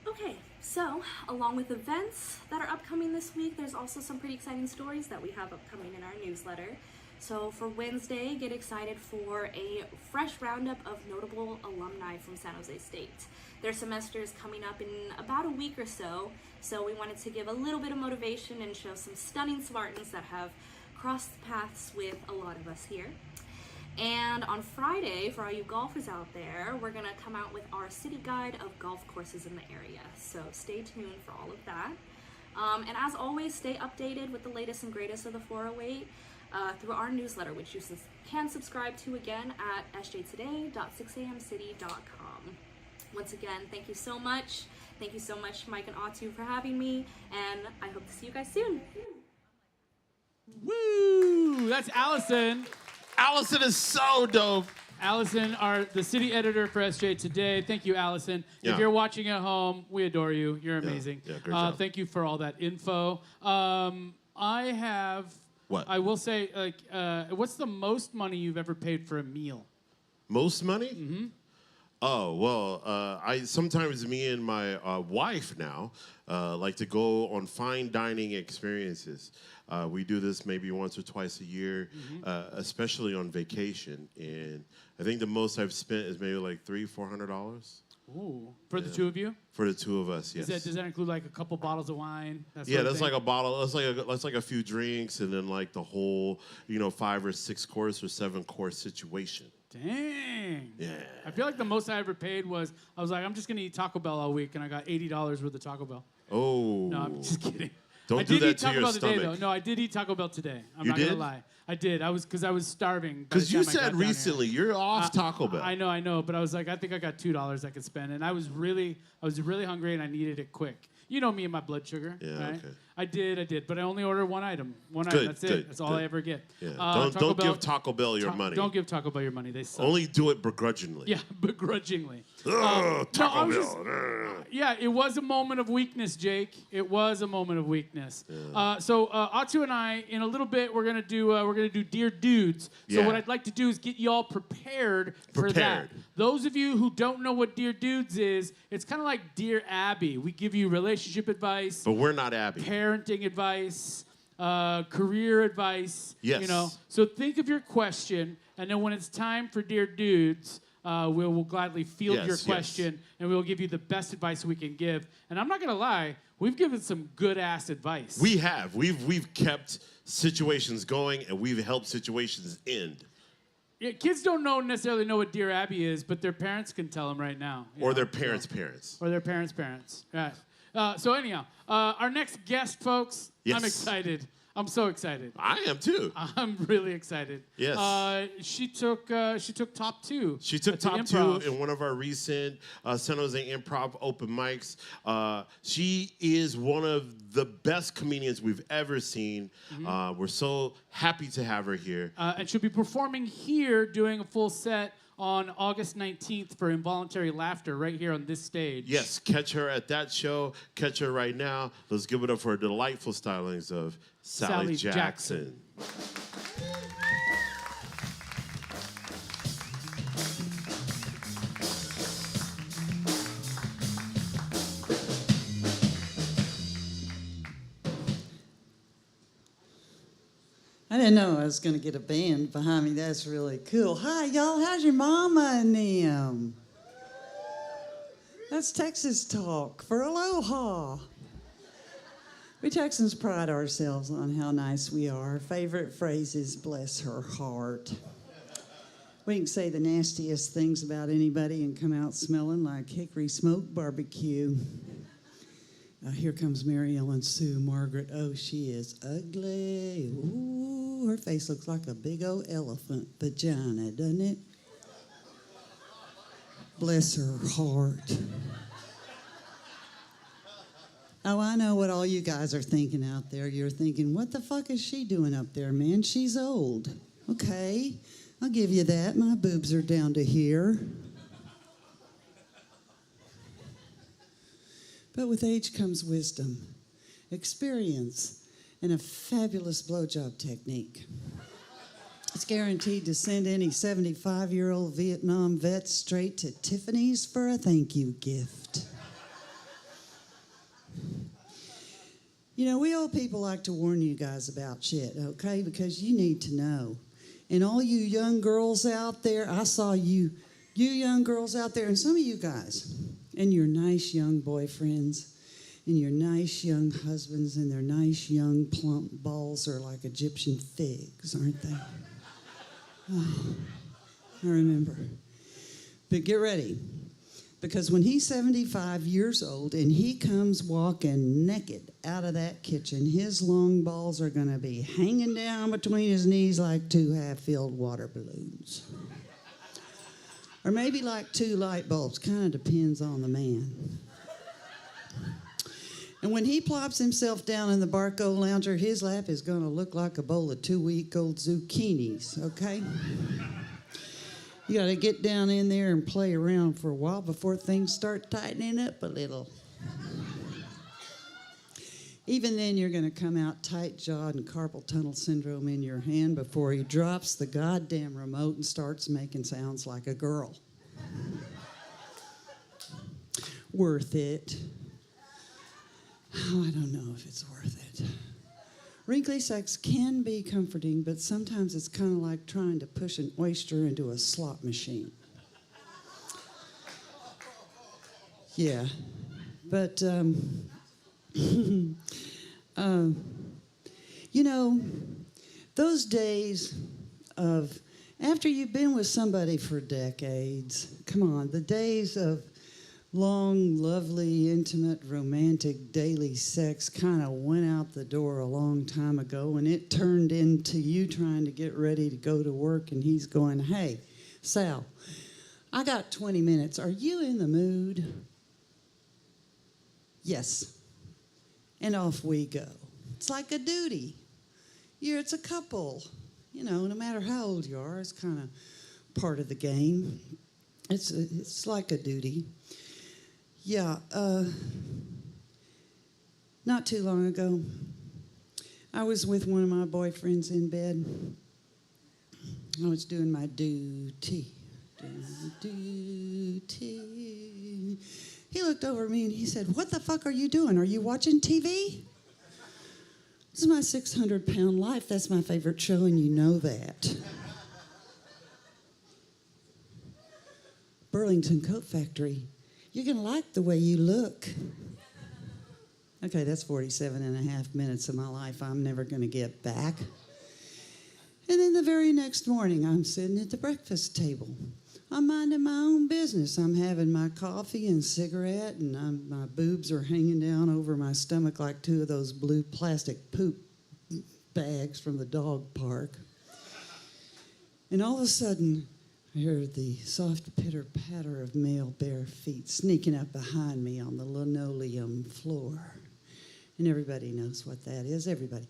Okay, so along with events that are upcoming this week, there's also some pretty exciting stories that we have upcoming in our newsletter. So for Wednesday, get excited for a fresh roundup of notable alumni from San Jose State. Their semester is coming up in about a week or so we wanted to give a little bit of motivation and show some stunning Spartans that have crossed paths with a lot of us here. And on Friday, for all you golfers out there, we're going to come out with our city guide of golf courses in the area. So stay tuned for all of that. And as always, stay updated with the latest and greatest of the 408 through our newsletter, which you can subscribe to again at sjtoday.6amcity.com. Once again, thank you so much. Thank you so much, Mike and Atu, for having me, and I hope to see you guys soon. Woo! That's Allison. Allison is so dope. Allison, the city editor for SJ Today. Thank you, Allison. Yeah. If you're watching at home, we adore you. You're amazing. Yeah, great job. Thank you for all that info. I have... What? I will say, what's the most money you've ever paid for a meal? Most money? Mm-hmm. Oh, well, sometimes me and my wife now like to go on fine dining experiences. We do this maybe once or twice a year, especially on vacation. And I think the most I've spent is maybe like $300-400. Ooh, for the two of you? For the two of us, yes. Does that include like a couple bottles of wine? That's like a bottle. That's like a few drinks, and then like the whole, 5 or 6 course or 7 course situation. Dang. Yeah. I feel like the most I ever paid was, I was like, I'm just going to eat Taco Bell all week, and I got $80 worth of Taco Bell. Oh. No, I'm just kidding. Don't do that to your stomach. Today, though. No, I did eat Taco Bell today. I'm not gonna lie. I did. Because I was starving. Because you said recently you're off Taco Bell. I know, but I was like, I think I got $2 I could spend, and I was really hungry, and I needed it quick. You know me and my blood sugar. Yeah, right? okay. I did, but I only ordered one item. That's it. That's all I ever get. Yeah. Don't give Taco Bell your money. Don't give Taco Bell your money. They suck. Only do it begrudgingly. Yeah, begrudgingly. Taco Bell. Yeah, it was a moment of weakness, Jake. It was a moment of weakness. Yeah. So Atu and I, in a little bit, we're gonna do Dear Dudes. So what I'd like to do is get you all prepared for that. Those of you who don't know what Dear Dudes is, it's kind of like Dear Abby. We give you relationship advice, but we're not Abby. Parenting advice, career advice. Yes. You know. So think of your question, and then when it's time for Dear Dudes, we'll gladly field your question, and we'll give you the best advice we can give. And I'm not gonna lie, we've given some good ass advice. We have. We've kept situations going, and we've helped situations end. Yeah, kids don't necessarily know what Dear Abby is, but their parents can tell them right now. Or their parents' parents. Or their parents' parents. Right. So anyhow, our next guest, folks, I'm excited. I'm so excited. I am too. I'm really excited. Yes. She took top 2. She took top 2 in one of our recent San Jose Improv open mics. She is one of the best comedians we've ever seen. Mm-hmm. We're so happy to have her here. And she'll be performing here, doing a full set on August 19th for Involuntary Laughter right here on this stage. Yes, catch her at that show. Catch her right now. Let's give it up for delightful stylings of Sally Jackson. I didn't know I was going to get a band behind me. That's really cool. Hi, y'all. How's your mama and them? That's Texas talk for aloha. We Texans pride ourselves on how nice we are. Our favorite phrase is, bless her heart. We can say the nastiest things about anybody and come out smelling like hickory smoked barbecue. Here comes Mary Ellen Sue Margaret. Oh, she is ugly. Ooh, her face looks like a big old elephant vagina, doesn't it? Bless her heart. Oh, I know what all you guys are thinking out there. You're thinking, what the fuck is she doing up there, man? She's old. Okay, I'll give you that. My boobs are down to here. But with age comes wisdom, experience, and a fabulous blowjob technique. It's guaranteed to send any 75-year-old Vietnam vet straight to Tiffany's for a thank you gift. You know, we old people like to warn you guys about shit, okay? Because you need to know. And all you young girls out there, I saw you young girls out there, and some of you guys, and your nice young boyfriends, and your nice young husbands, and their nice young plump balls are like Egyptian figs, aren't they? Oh, I remember. But get ready, because when he's 75 years old and he comes walking naked out of that kitchen, his long balls are going to be hanging down between his knees like 2 half-filled water balloons. Or maybe like 2 light bulbs, kind of depends on the man. And when he plops himself down in the Barco Lounger, his lap is going to look like a bowl of 2-week-old zucchinis, okay? You got to get down in there and play around for a while before things start tightening up a little. Even then, you're going to come out tight-jawed and carpal tunnel syndrome in your hand before he drops the goddamn remote and starts making sounds like a girl. Worth it. Oh, I don't know if it's worth it. Wrinkly sex can be comforting, but sometimes it's kind of like trying to push an oyster into a slot machine. Yeah, but you know, those days of after you've been with somebody for decades, come on, the days of long, lovely, intimate, romantic, daily sex kind of went out the door a long time ago, and it turned into you trying to get ready to go to work, and he's going, hey, Sal, I got 20 minutes. Are you in the mood? Yes. And off we go. It's like a duty. It's a couple. No matter how old you are, it's kind of part of the game. It's like a duty. Yeah, not too long ago, I was with one of my boyfriends in bed. I was doing my duty. He looked over at me and he said, what the fuck are you doing? Are you watching TV? This is my 600-pound life. That's my favorite show, and you know that. Burlington Coat Factory. You're going to like the way you look. Okay, that's 47 and a half minutes of my life I'm never going to get back. And then the very next morning, I'm sitting at the breakfast table. I'm minding my own business. I'm having my coffee and cigarette, and my boobs are hanging down over my stomach like two of those blue plastic poop bags from the dog park. And all of a sudden, I heard the soft pitter-patter of male bare feet sneaking up behind me on the linoleum floor. And everybody knows what that is, everybody.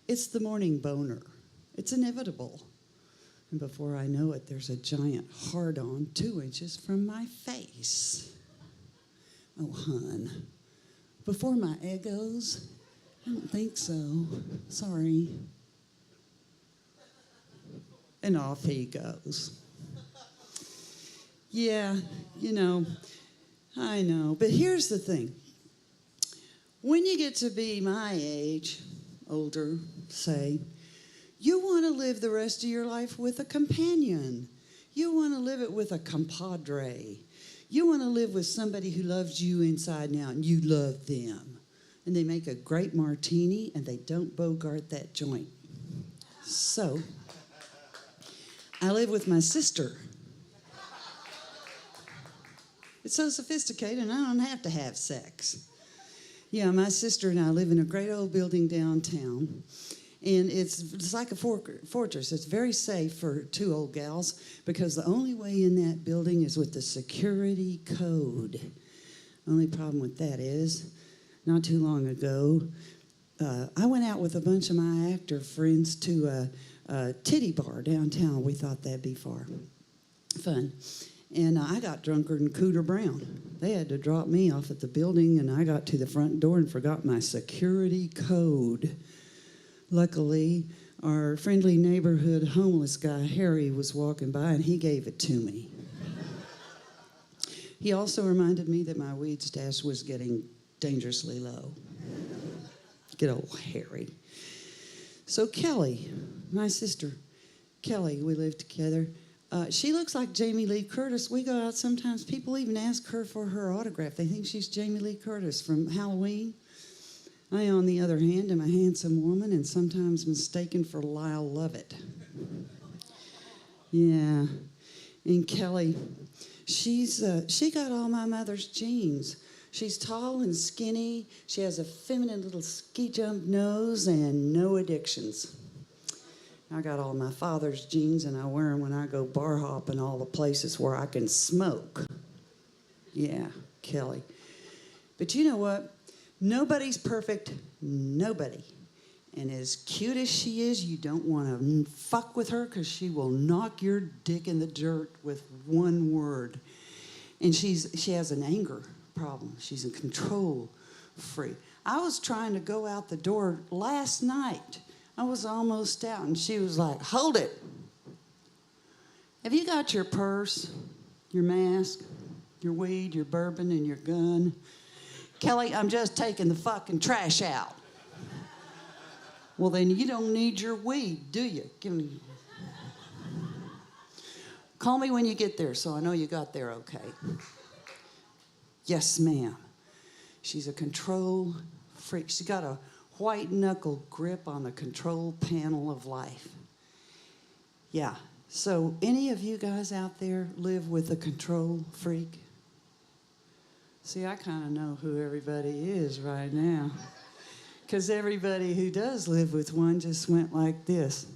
It's the morning boner. It's inevitable. And before I know it, there's a giant hard-on 2 inches from my face. Oh, hon. Before my egos? I don't think so. Sorry. And off he goes. Yeah, I know. But here's the thing. When you get to be my age, older, say, you want to live the rest of your life with a companion. You want to live it with a compadre. You want to live with somebody who loves you inside and out, and you love them. And they make a great martini, and they don't bogart that joint. So, I live with my sister. It's so sophisticated, and I don't have to have sex. Yeah, my sister and I live in a great old building downtown, and it's like a fortress. It's very safe for two old gals because the only way in that building is with the security code. Only problem with that is, not too long ago, I went out with a bunch of my actor friends to a titty bar downtown. We thought that'd be fun. And I got drunker than Cooter Brown. They had to drop me off at the building, and I got to the front door and forgot my security code. Luckily, our friendly neighborhood homeless guy, Harry, was walking by, and he gave it to me. He also reminded me that my weed stash was getting dangerously low. Good old Harry. So Kelly, my sister, Kelly, we live together. She looks like Jamie Lee Curtis. We go out sometimes. People even ask her for her autograph. They think she's Jamie Lee Curtis from Halloween. I, on the other hand, am a handsome woman and sometimes mistaken for Lyle Lovett. Yeah. And Kelly, she got all my mother's genes. She's tall and skinny. She has a feminine little ski jump nose and no addictions. I got all my father's genes, and I wear them when I go bar hopping all the places where I can smoke. Yeah, Kelly. But you know what? Nobody's perfect. Nobody. And as cute as she is, you don't want to fuck with her because she will knock your dick in the dirt with one word. And she has an anger problem. She's a control freak. I was trying to go out the door last night. I was almost out, and she was like, hold it. Have you got your purse, your mask, your weed, your bourbon, and your gun? Kelly, I'm just taking the fucking trash out. Well, then you don't need your weed, do you? Give me. Call me when you get there so I know you got there okay. Yes, ma'am. She's a control freak. She's got a white knuckle grip on the control panel of life. Yeah. So any of you guys out there live with a control freak? See, I kind of know who everybody is right now. Because everybody who does live with one just went like this.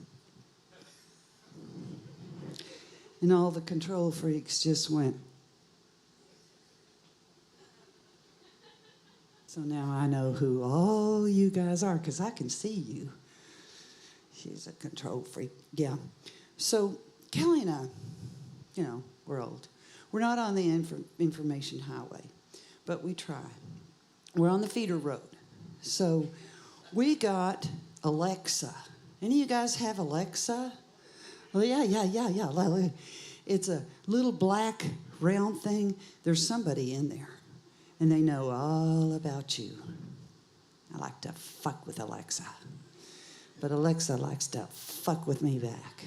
And all the control freaks just went. So now I know who all you guys are, because I can see you. She's a control freak. Yeah. So Kelly and I, we're old. We're not on the information highway, but we try. We're on the feeder road. So we got Alexa. Any of you guys have Alexa? Well, yeah. It's a little black round thing. There's somebody in there, and they know all about you. I like to fuck with Alexa, but Alexa likes to fuck with me back.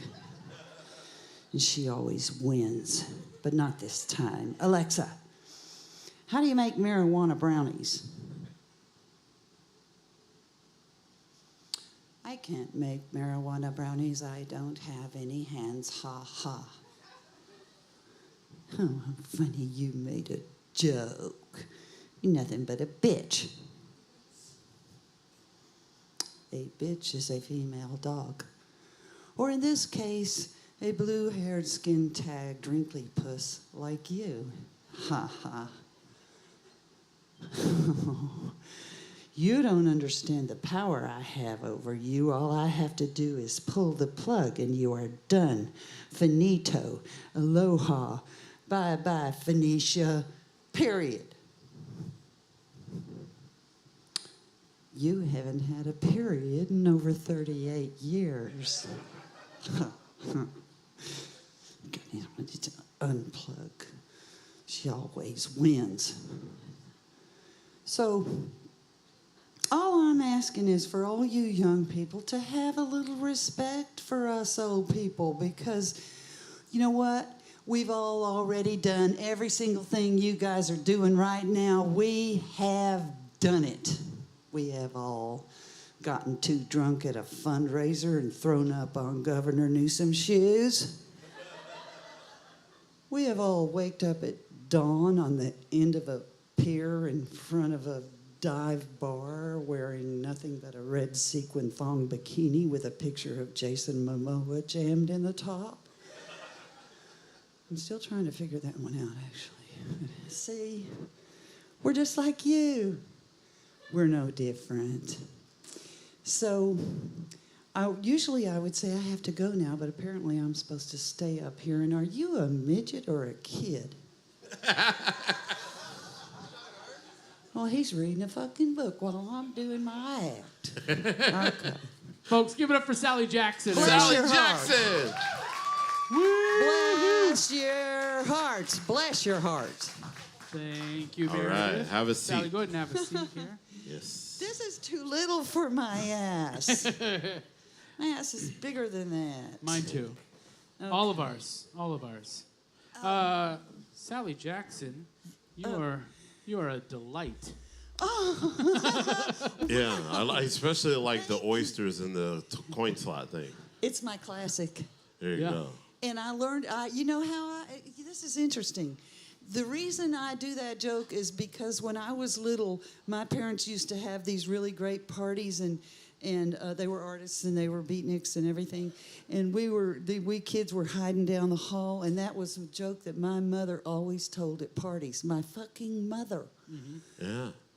And she always wins, but not this time. Alexa, how do you make marijuana brownies? I can't make marijuana brownies. I don't have any hands. Ha ha. Oh, funny you made a joke. You're nothing but a bitch. A bitch is a female dog. Or in this case, a blue-haired, skin-tagged, wrinkly puss like you. Ha ha. You don't understand the power I have over you. All I have to do is pull the plug and you are done. Finito. Aloha. Bye-bye, Phoenicia. Period. You haven't had a period in over 38 years. I need to unplug. She always wins. So, all I'm asking is for all you young people to have a little respect for us old people, because you know what? We've all already done every single thing you guys are doing right now. We have done it. We have all gotten too drunk at a fundraiser and thrown up on Governor Newsom's shoes. We have all waked up at dawn on the end of a pier in front of a dive bar wearing nothing but a red sequin thong bikini with a picture of Jason Momoa jammed in the top. I'm still trying to figure that one out, actually. See, we're just like you. We're no different. So, usually I would say I have to go now, but apparently I'm supposed to stay up here. And are you a midget or a kid? Well, he's reading a fucking book while I'm doing my act. Okay. Folks, give it up for Sally Jackson. Sally Jackson! Bless your hearts. Bless your hearts. Thank you, All Meredith. right, have a seat. Sally, go ahead and have a seat here. Yes. This is too little for my ass. My ass is bigger than that. Mine too. Okay. All of ours. Sally Jackson, you are a delight. Oh. Yeah, I especially like the oysters and the coin slot thing. It's my classic. There you go. And I learned, this is interesting. The reason I do that joke is because when I was little, my parents used to have these really great parties, and they were artists and they were beatniks and everything. And we kids were hiding down the hall, and that was a joke that my mother always told at parties. My fucking mother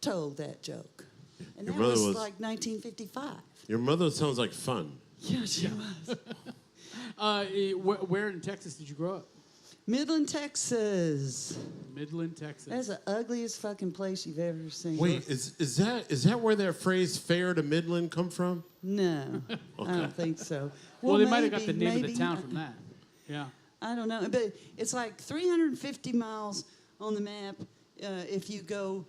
told that joke. And that was like 1955. Your mother sounds like fun. Yeah, she was. Where in Texas did you grow up? Midland, Texas. Midland, Texas. That's the ugliest fucking place you've ever seen. Wait, is that where that phrase "fair to Midland" come from? No, Okay. I don't think so. Well, they might have got the name of the town from that. Yeah. I don't know, but it's like 350 miles on the map. If you go,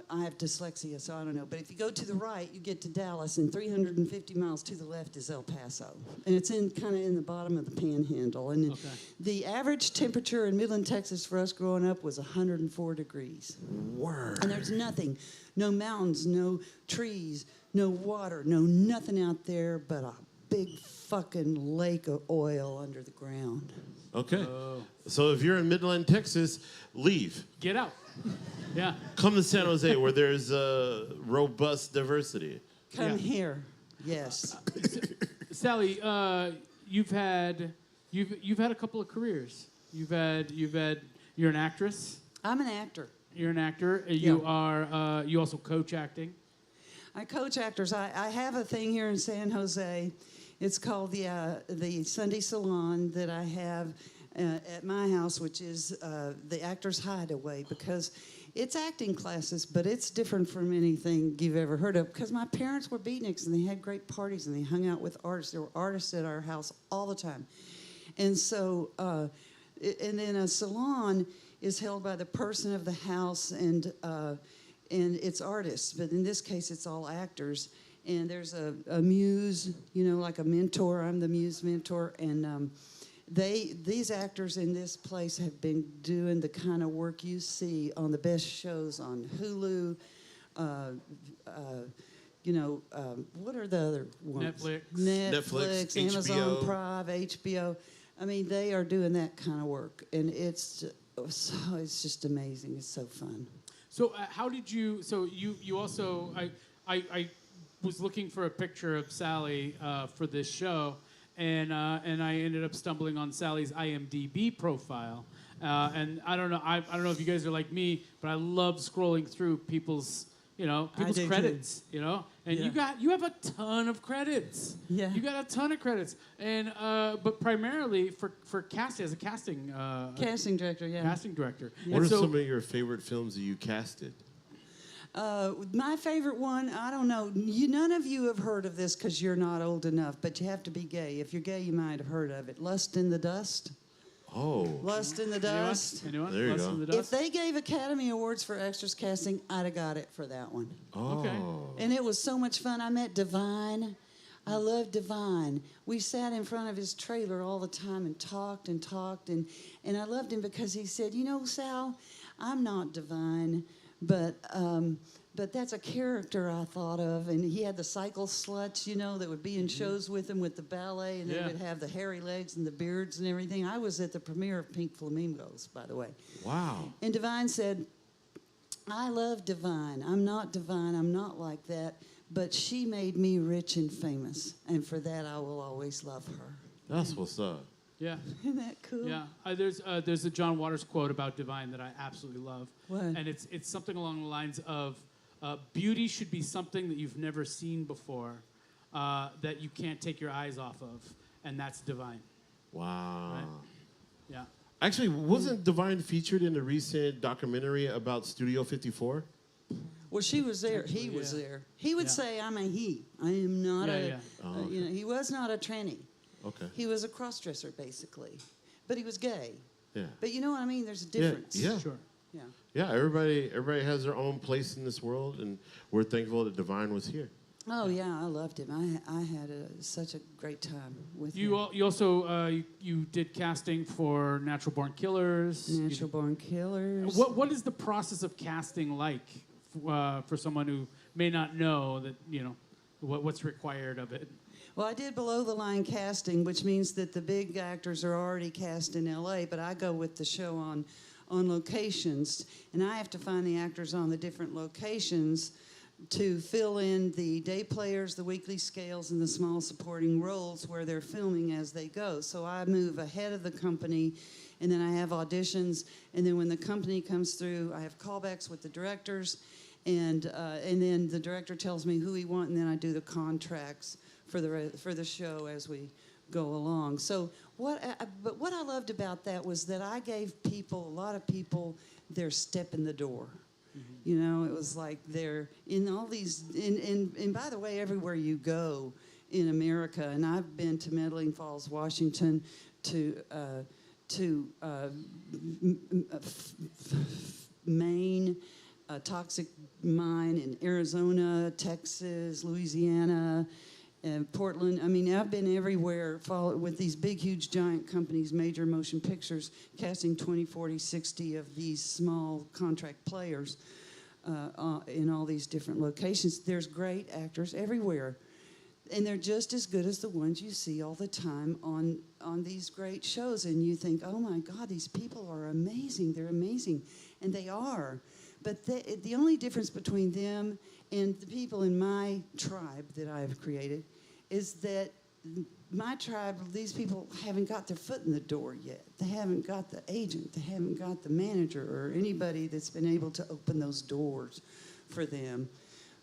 I have dyslexia, so I don't know. But if you go to the right, you get to Dallas, and 350 miles to the left is El Paso, and it's kind of in the bottom of the Panhandle. And the average temperature in Midland, Texas, for us growing up was 104 degrees. Word. And there's nothing, no mountains, no trees, no water, no nothing out there but a big fucking lake of oil under the ground. Okay. So if you're in Midland, Texas, leave. Get out. Yeah. Come to San Jose where there's robust diversity. Come here. Yes. Sally, you've had a couple of careers. You're an actress. I'm an actor. You're an actor. You are. You also coach acting. I coach actors. I have a thing here in San Jose. It's called the Sunday Salon that I have at my house, which is the Actors Hideaway, because it's acting classes, but it's different from anything you've ever heard of, because my parents were beatniks, and they had great parties, and they hung out with artists. There were artists at our house all the time. And so, and then a salon is held by the person of the house, and it's artists, but in this case, it's all actors. And there's a muse, like a mentor. I'm the muse mentor, and these actors in this place have been doing the kind of work you see on the best shows on Hulu. What are the other ones? Netflix, Amazon HBO. Prime, HBO. I mean, they are doing that kind of work, and it's just amazing. It's so fun. So how did you? So you also I was looking for a picture of Sally for this show, and I ended up stumbling on Sally's IMDb profile, and I don't know if you guys are like me, but I love scrolling through people's credits, and you have a ton of credits. Yeah, you got a ton of credits, and but primarily for casting as a casting director. Yeah, casting director. What are some of your favorite films that you casted? My favorite one, I don't know. None of you have heard of this because you're not old enough, but you have to be gay. If you're gay, you might have heard of it. Lust in the Dust. Oh. Lust in the Dust. Anyone? There you Lust go. in the Dust? If they gave Academy Awards for extras casting, I'd have got it for that one. Oh. Okay. And it was so much fun. I met Divine. I love Divine. We sat in front of his trailer all the time and talked, and I loved him because he said, Sal, I'm not Divine, but that's a character I thought of. And he had the cycle sluts, that would be in shows with him with the ballet, and they would have the hairy legs and the beards and everything. I was at the premiere of Pink Flamingos, by the way. Wow. And Divine said, I love Divine. I'm not Divine. I'm not like that. But she made me rich and famous. And for that, I will always love her. That's what's up. Yeah. Isn't that cool? Yeah. There's a John Waters quote about Divine that I absolutely love. What? And it's something along the lines of, beauty should be something that you've never seen before, that you can't take your eyes off of, and that's Divine. Wow. Right? Yeah. Actually, wasn't Divine featured in a recent documentary about Studio 54? Well, she was there. He was there. He would say, I'm a he. I am not he was not a tranny. Okay. He was a cross-dresser, basically. But he was gay. Yeah. But you know what I mean? There's a difference. Yeah. Sure. Yeah. Yeah, everybody has their own place in this world, and we're thankful that Divine was here. Oh, yeah, I loved him. I had such a great time with him. You also you did casting for Natural Born Killers. Natural Born Killers. What is the process of casting like for someone who may not know that what's required of it? Well, I did below the line casting, which means that the big actors are already cast in L.A., but I go with the show on locations, and I have to find the actors on the different locations to fill in the day players, the weekly scales, and the small supporting roles where they're filming as they go. So I move ahead of the company, and then I have auditions, and then when the company comes through, I have callbacks with the directors, and then the director tells me who he wants, and then I do the contracts for the show as we go along. So what I loved about that was that I gave a lot of people their step in the door. Mm-hmm. It was like they're in all these, and by the way, everywhere you go in America, and I've been to Medellin Falls, Washington, to Maine, a toxic mine in Arizona, Texas, Louisiana, Portland. I mean, I've been everywhere with these big, huge, giant companies, major motion pictures, casting 20, 40, 60 of these small contract players in all these different locations. There's great actors everywhere. And they're just as good as the ones you see all the time on these great shows. And you think, oh my God, these people are amazing. They're amazing. And they are. But the only difference between them and the people in my tribe that I've created is that my tribe, these people haven't got their foot in the door yet. They haven't got the agent. They haven't got the manager or anybody that's been able to open those doors for them.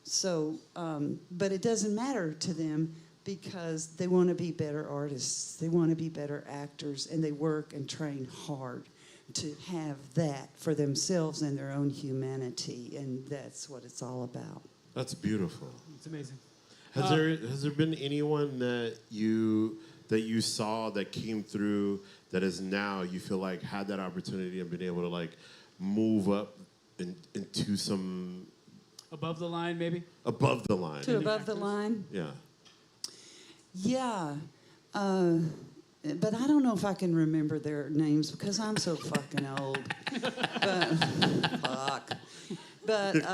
So, but it doesn't matter to them because they want to be better artists. They want to be better actors, and they work and train hard to have that for themselves and their own humanity, and that's what it's all about. That's beautiful. It's amazing. Has there been anyone that you saw that came through that is now you feel like had that opportunity and been able to like move up into some above the line, maybe? Above the line. To above the line? Yeah. Yeah. But I don't know if I can remember their names because I'm so fucking old. But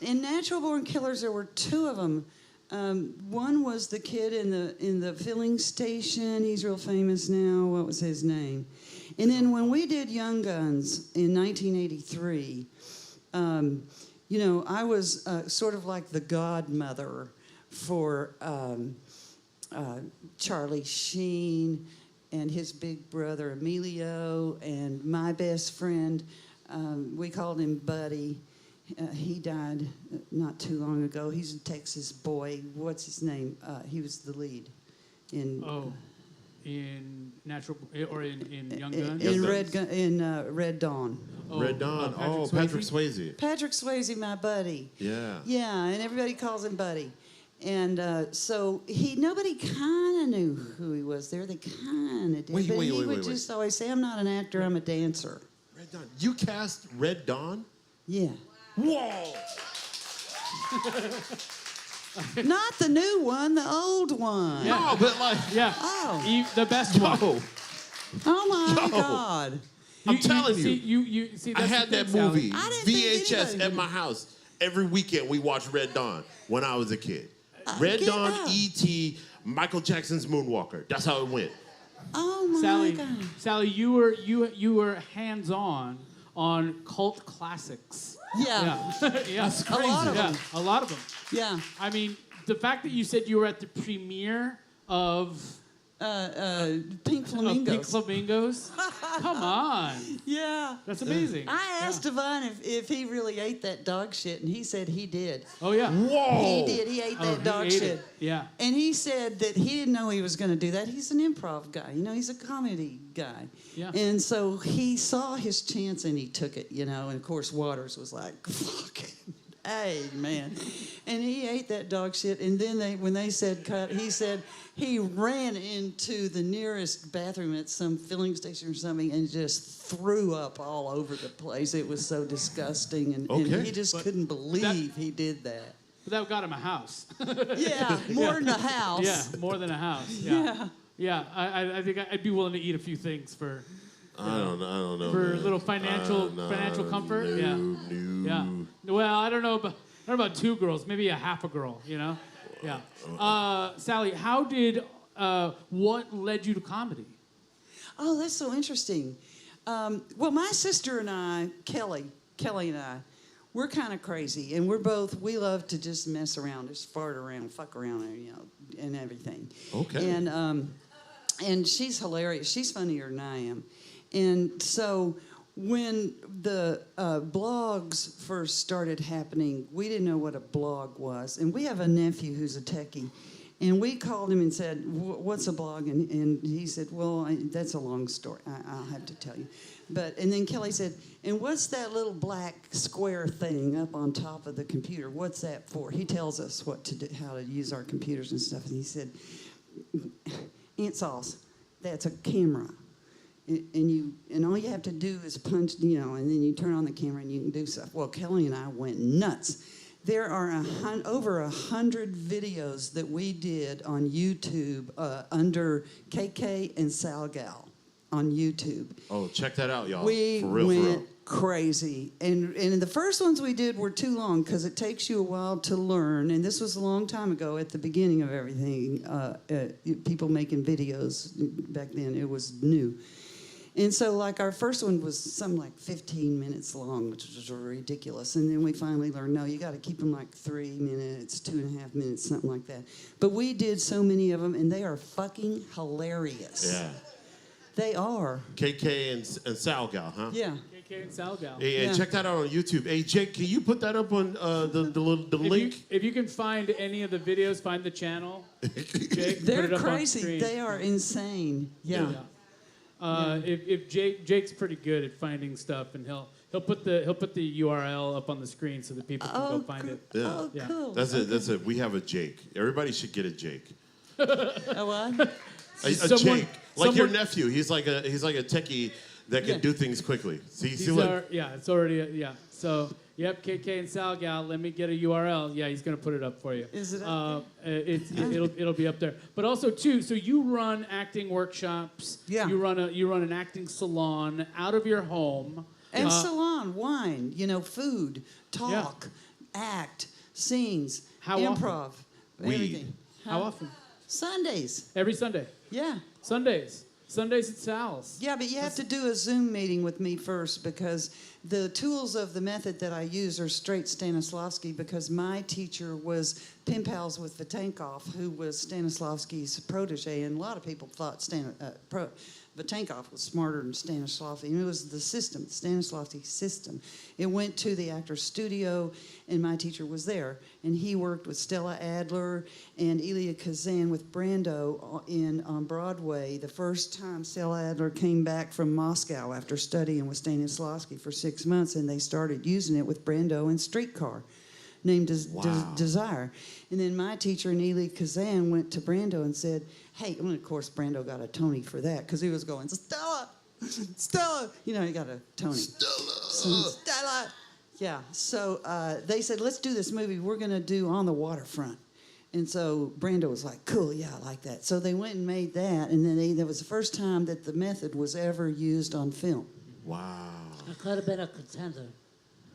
in Natural Born Killers, there were two of them. One was the kid in the filling station. He's real famous now. What was his name? And then when we did Young Guns in 1983, I was sort of like the godmother for Charlie Sheen and his big brother Emilio and my best friend. We called him Buddy. He died not too long ago. He's a Texas boy. What's his name? He was the lead in. In Natural or in Young Guns. In Red Dawn. Red Dawn. Patrick Swayze. Patrick Swayze, my buddy. Yeah. Yeah, and everybody calls him Buddy. And so nobody kind of knew who he was there. They kind of did. But he would just always say, I'm not an actor, I'm a dancer. Red Dawn. You cast Red Dawn? Yeah. Whoa! Not the new one, the old one. Yeah. No, but like... Yeah. Oh. The best one. Oh, my God. I'm telling you. You see, I had that movie, I didn't think VHS, anybody at my house. Every weekend we watched Red Dawn when I was a kid. Red Get Dawn, up. E.T., Michael Jackson's Moonwalker. That's how it went. Oh, my God. Sally, you were hands-on on cult classics. Yeah. Yeah. That's crazy. A lot of them. A lot of them. Yeah. I mean, the fact that you said you were at the premiere of Pink Flamingos. Pink Flamingos. Come on. Yeah. That's amazing. I asked Devon if he really ate that dog shit, and he said he did. Oh, yeah. Whoa! He did. He ate that dog ate shit. it. Yeah. And he said that he didn't know he was going to do that. He's an improv guy. He's a comedy guy. Yeah. And so he saw his chance and he took it, And, of course, Waters was like, fuck. Hey, man. And he ate that dog shit. And then when they said cut, he said he ran into the nearest bathroom at some filling station or something and just threw up all over the place. It was so disgusting. And he just couldn't believe he did that. But that got him a house. Yeah, more than a house. Yeah, more than a house. Yeah. Yeah, I think I'd be willing to eat a few things for... I don't know. For man. a little financial comfort. Yeah. Well, I don't know about two girls, maybe a half a girl. Yeah. Sally, how did what led you to comedy? Oh, that's so interesting. Well, my sister and I, Kelly and I, we're kind of crazy, and we love to just mess around, just fart around, fuck around, and everything. Okay. And she's hilarious. She's funnier than I am. And so when the blogs first started happening, we didn't know what a blog was. And we have a nephew who's a techie. And we called him and said, what's a blog? And he said, well, that's a long story. I'll have to tell you. And then Kelly said, and what's that little black square thing up on top of the computer? What's that for? He tells us what to do, how to use our computers and stuff. And he said, Aunt Sauce, that's a camera. And all you have to do is punch, and then you turn on the camera and you can do stuff. Well, Kelly and I went nuts. There are over 100 videos that we did on YouTube under KK and Salgal. on YouTube. Oh, check that out, y'all. We for real, went crazy. And the first ones we did were too long because it takes you a while to learn. And this was a long time ago at the beginning of everything. People making videos back then, it was new. And so, like, our first one was something like 15 minutes long, which was ridiculous. And then we finally learned, no, you got to keep them like 3 minutes, 2.5 minutes, something like that. But we did so many of them, and they are fucking hilarious. Yeah. They are. KK and Sal Gal, huh? Yeah. KK and Sal Gal. Hey, check that out on YouTube. Hey, Jake, can you put that up on the link? If you can find any of the videos, find the channel. Jake, They're put it up crazy. On screen. They are insane. Yeah. If Jake's pretty good at finding stuff, and he'll put the URL up on the screen so that people can go find it. Yeah. Oh, cool. That's it. That's it. We have a Jake. Everybody should get a Jake. A what? A Jake, like your nephew. He's like a techie that can do things quickly. See what? It's already So yep, KK and Sal Gal. Let me get a URL. Yeah, he's gonna put it up for you. Is it? It'll be up there. But also too, so you run acting workshops. Yeah. You run an acting salon out of your home. And salon, wine, food, talk, act, scenes, improv, everything. How often? Sundays. Every Sunday. Yeah. Sundays at Sal's. Yeah, but you have to do a Zoom meeting with me first because the tools of the method that I use are straight Stanislavski because my teacher was pen pals with Vatankov, who was Stanislavski's protege, and a lot of people thought Vatankov was smarter than Stanislavski, and it was the system, the Stanislavski system. It went to the actor's studio, and my teacher was there, and he worked with Stella Adler and Elia Kazan with Brando on Broadway. The first time Stella Adler came back from Moscow after studying with Stanislavski for 6 months, and they started using it with Brando and Streetcar, named Desire. And then my teacher, Neely Kazan, went to Brando and said, hey, and of course Brando got a Tony for that because he was going, Stella, Stella. He got a Tony. Stella. Yeah, so they said, let's do this movie we're going to do on the waterfront. And so Brando was like, cool, yeah, I like that. So they went and made that, and then that was the first time that the method was ever used on film. Wow. I could have been a contender.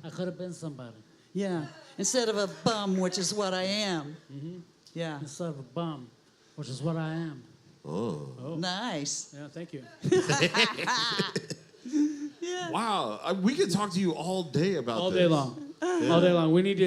I could have been somebody. Yeah, instead of a bum, which is what I am. Mm-hmm. Yeah. Instead of a bum, which is what I am. Oh. Nice. Yeah, thank you. Yeah. Wow, we could talk to you all day about all this. day long. Yeah. All day long. We need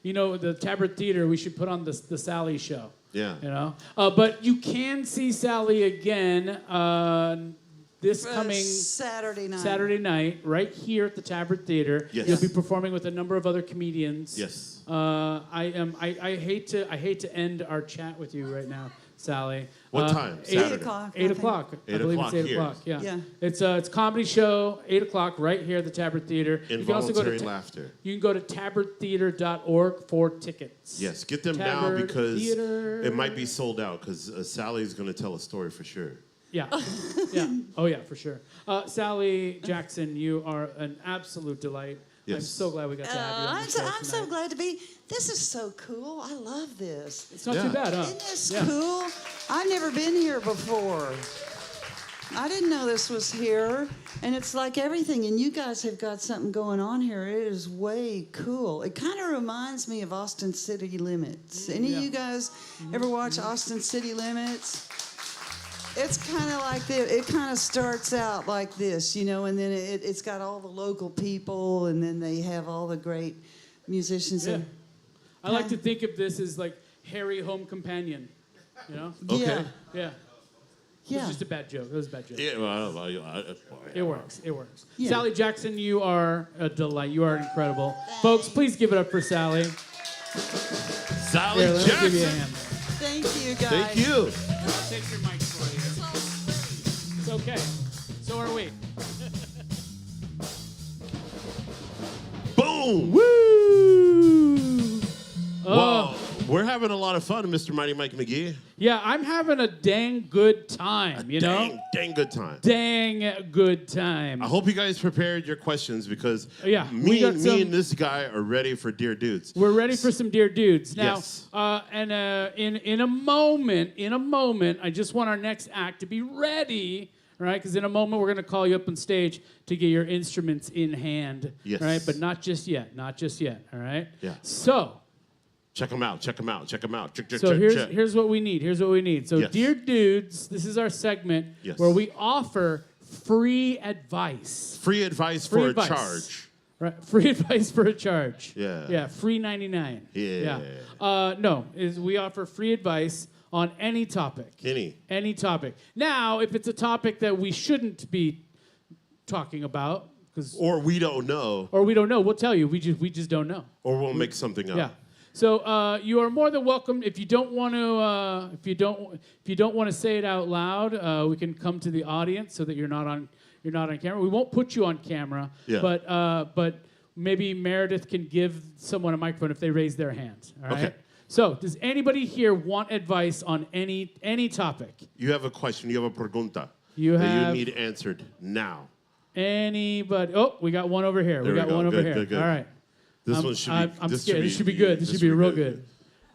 the Tabard Theatre. We should put on the Sally show. Yeah. But you can see Sally again this coming Saturday night, right here at the Tabard Theatre. Yes. You'll be performing with a number of other comedians. Yes. I hate to end our chat with you right now, Sally. What time? 8 o'clock. 8 o'clock. I believe it's 8 here. o'clock. Yeah. Yeah. It's a comedy show, 8 o'clock, right here at the Tabard Theatre. Involuntary laughter. You can go to tabardtheatre.org for tickets. Yes, get them now because it might be sold out because Sally's going to tell a story for sure. Yeah. Yeah. Oh, yeah, for sure. Sally Jackson, you are an absolute delight. Yes. I'm so glad we got to have you on the show I'm so glad to be. This is so cool. I love this. It's not too bad, huh? Isn't this cool? I've never been here before. I didn't know this was here. And it's like everything. And you guys have got something going on here. It is way cool. It kind of reminds me of Austin City Limits. Any of you guys ever watch Austin City Limits? It's kind of like this. It kind of starts out like this, and then it's got all the local people, and then they have all the great musicians. Yeah. I like to think of this as like Harry Home Companion, Okay. Yeah. Yeah. It was just a bad joke. It was a bad joke. Yeah, well, It works. It works. Yeah. Sally Jackson, you are a delight. You are incredible. Folks, please give it up for Sally. Sally Here, let me give you a Jackson. hand. Thank you, guys. Thank you. I'll take your mic for you. It's okay. So are we. Boom. Woo! Well, we're having a lot of fun, Mr. Mighty Mike Mcgee. Yeah, I'm having a dang good time, Dang good time. Dang good time. I hope you guys prepared your questions because we got me and this guy are ready for Dear Dudes. We're ready for some Dear Dudes. Now, Yes. in a moment, I just want our next act to be ready All right, because in a moment we're going to call you up on stage to get your instruments in hand. Yes. All right, but not just yet. Not just yet. All right. Yeah. So. Check them out. Check them out. Check them out. Check. So here's what we need. Here's what we need. So, yes. Dear Dudes, this is our segment where we offer free advice. Free advice for a charge. Right. Free advice for a charge. Yeah. Yeah. Free 99. Yeah. No, we offer free advice on any topic. Any topic. Now, if it's a topic that we shouldn't be talking about, or we don't know, we'll tell you. We just don't know. Or we'll make something up. Yeah. So you are more than welcome. If you don't want to, if you don't want to say it out loud, we can come to the audience so that you're not on camera. We won't put you on camera. Yeah. But maybe Meredith can give someone a microphone if they raise their hand. All right. Okay. So does anybody here want advice on any topic? You have a question. You have a pregunta. You need answered now. Anybody? Oh, we got one over here. There we go. One over good, here. Good. All right. This one should be. I'm scared. This should be good. This should be real good.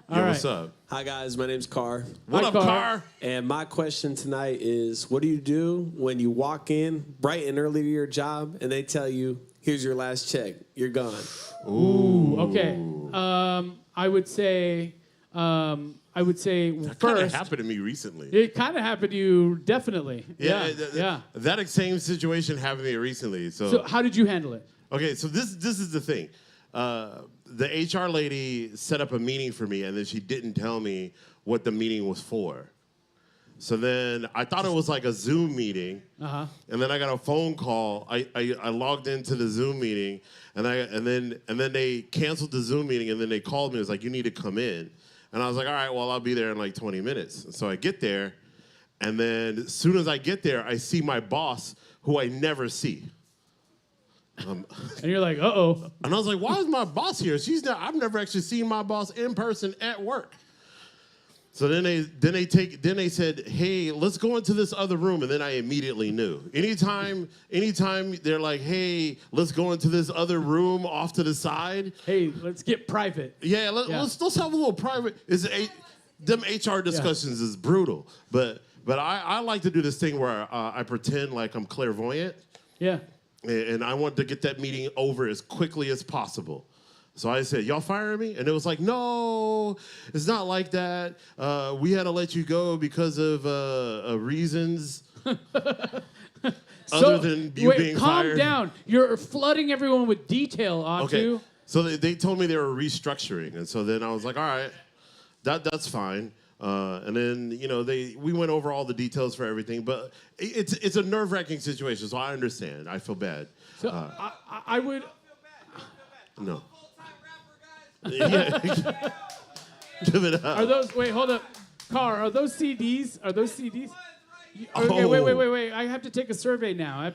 All right. What's up? Hi guys, my name's Carr. What up, Carr? And my question tonight is, what do you do when you walk in bright and early to your job and they tell you, "Here's your last check. You're gone." Ooh. Okay. I would say that first. Kind of happened to me recently. It kind of happened to you, definitely. Yeah. That same situation happened to me recently. So how did you handle it? Okay, so this is the thing. The HR lady set up a meeting for me, and then she didn't tell me what the meeting was for. So then I thought it was like a Zoom meeting, and then I got a phone call. I logged into the Zoom meeting, and then they canceled the Zoom meeting, and then they called me. It was like, you need to come in, and I was like, all right, well, I'll be there in like 20 minutes. And so I get there, and then as soon as I get there, I see my boss, who I never see. And you're like, uh-oh. And I was like, why is my boss here? I've never actually seen my boss in person at work. So then they said, hey, let's go into this other room. And then I immediately knew. Anytime they're like, hey, let's go into this other room off to the side. Hey, let's get private. Yeah, let's have a little private. Them HR discussions is brutal. But I like to do this thing where I pretend like I'm clairvoyant. Yeah. And I wanted to get that meeting over as quickly as possible. So I said, y'all firing me? And it was like, no, it's not like that. We had to let you go because of reasons other than you being calm fired. down. You're flooding everyone with detail, Atu. Okay. So they told me they were restructuring. And so then I was like, all right, that's fine. And then, we went over all the details for everything, but it's a nerve-wracking situation, so I understand. I feel bad. So I would... No. Yeah. Give it up. Wait, hold up. Carr, are those CDs? Okay, Oh. wait. I have to take a survey now.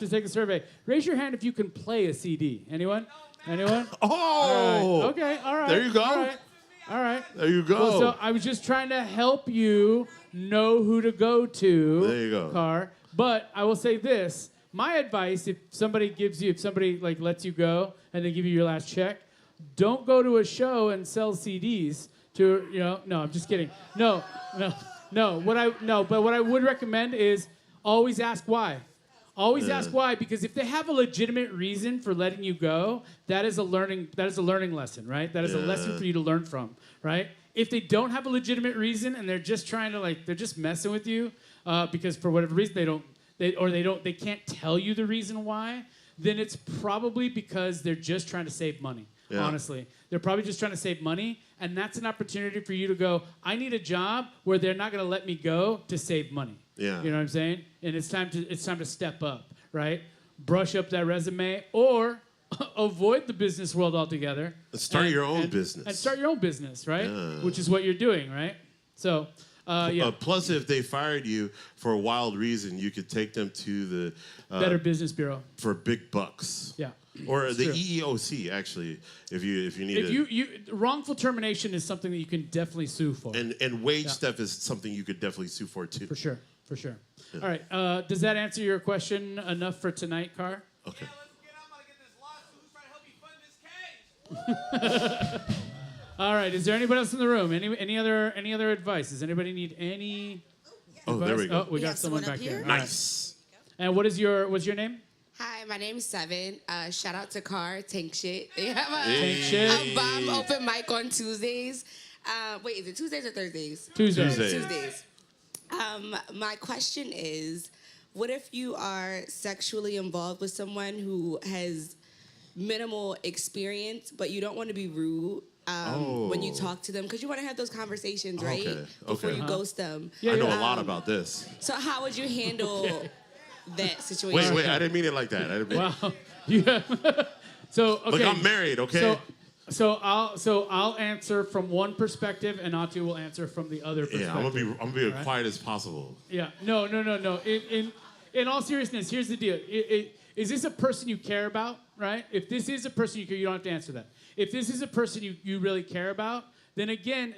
Raise your hand if you can play a CD. Anyone? Oh! Right. Okay, all right. There you go. All right. There you go. Well, so I was just trying to help you know who to go to. There you go. Carr. But I will say this. My advice, if somebody like lets you go and they give you your last check, don't go to a show and sell CDs to, no, I'm just kidding. No. But what I would recommend is always ask why. Always ask why, because if they have a legitimate reason for letting you go, that is a learning lesson, right? That is a lesson for you to learn from, right? If they don't have a legitimate reason and they're just trying to they're just messing with you because for whatever reason they can't tell you the reason why, then it's probably because they're just trying to save money. Yeah. Honestly, they're probably just trying to save money, and that's an opportunity for you to go, I need a job where they're not going to let me go to save money. Yeah. You know what I'm saying? And it's time to step up, right? Brush up that resume or avoid the business world altogether. Start your own business. And start your own business, right? Yeah. Which is what you're doing, right? So, yeah. Plus, if they fired you for a wild reason, you could take them to the Better Business Bureau for big bucks. Yeah. Or the EEOC, actually, if you need wrongful termination is something that you can definitely sue for. And wage stuff is something you could definitely sue for, too. For sure. Yeah. All right. Does that answer your question enough for tonight, Carr? Okay. All right. Is there anybody else in the room? Any other advice? Does anybody need any advice? There we go. Oh, we got someone back here. Nice. And what's your name? Hi, my name is Seven. Shout out to Car, Tank Shit. They have Tank Shit. a bomb open mic on Tuesdays. Wait, is it Tuesdays or Thursdays? Tuesdays. My question is, what if you are sexually involved with someone who has minimal experience, but you don't want to be rude when you talk to them? Because you want to have those conversations, right? Before you ghost them. I know a lot about this. So how would you handle that situation? Wait, I didn't mean it like that. Wow. Yeah. So, okay. Look, I'm married, okay? So I'll answer from one perspective, and Atu will answer from the other perspective. Yeah, I'm gonna be as quiet as possible. Yeah. No. In all seriousness, here's the deal. Is this a person you care about, right? If this is a person you care, you don't have to answer that. If this is a person you really care about, then again,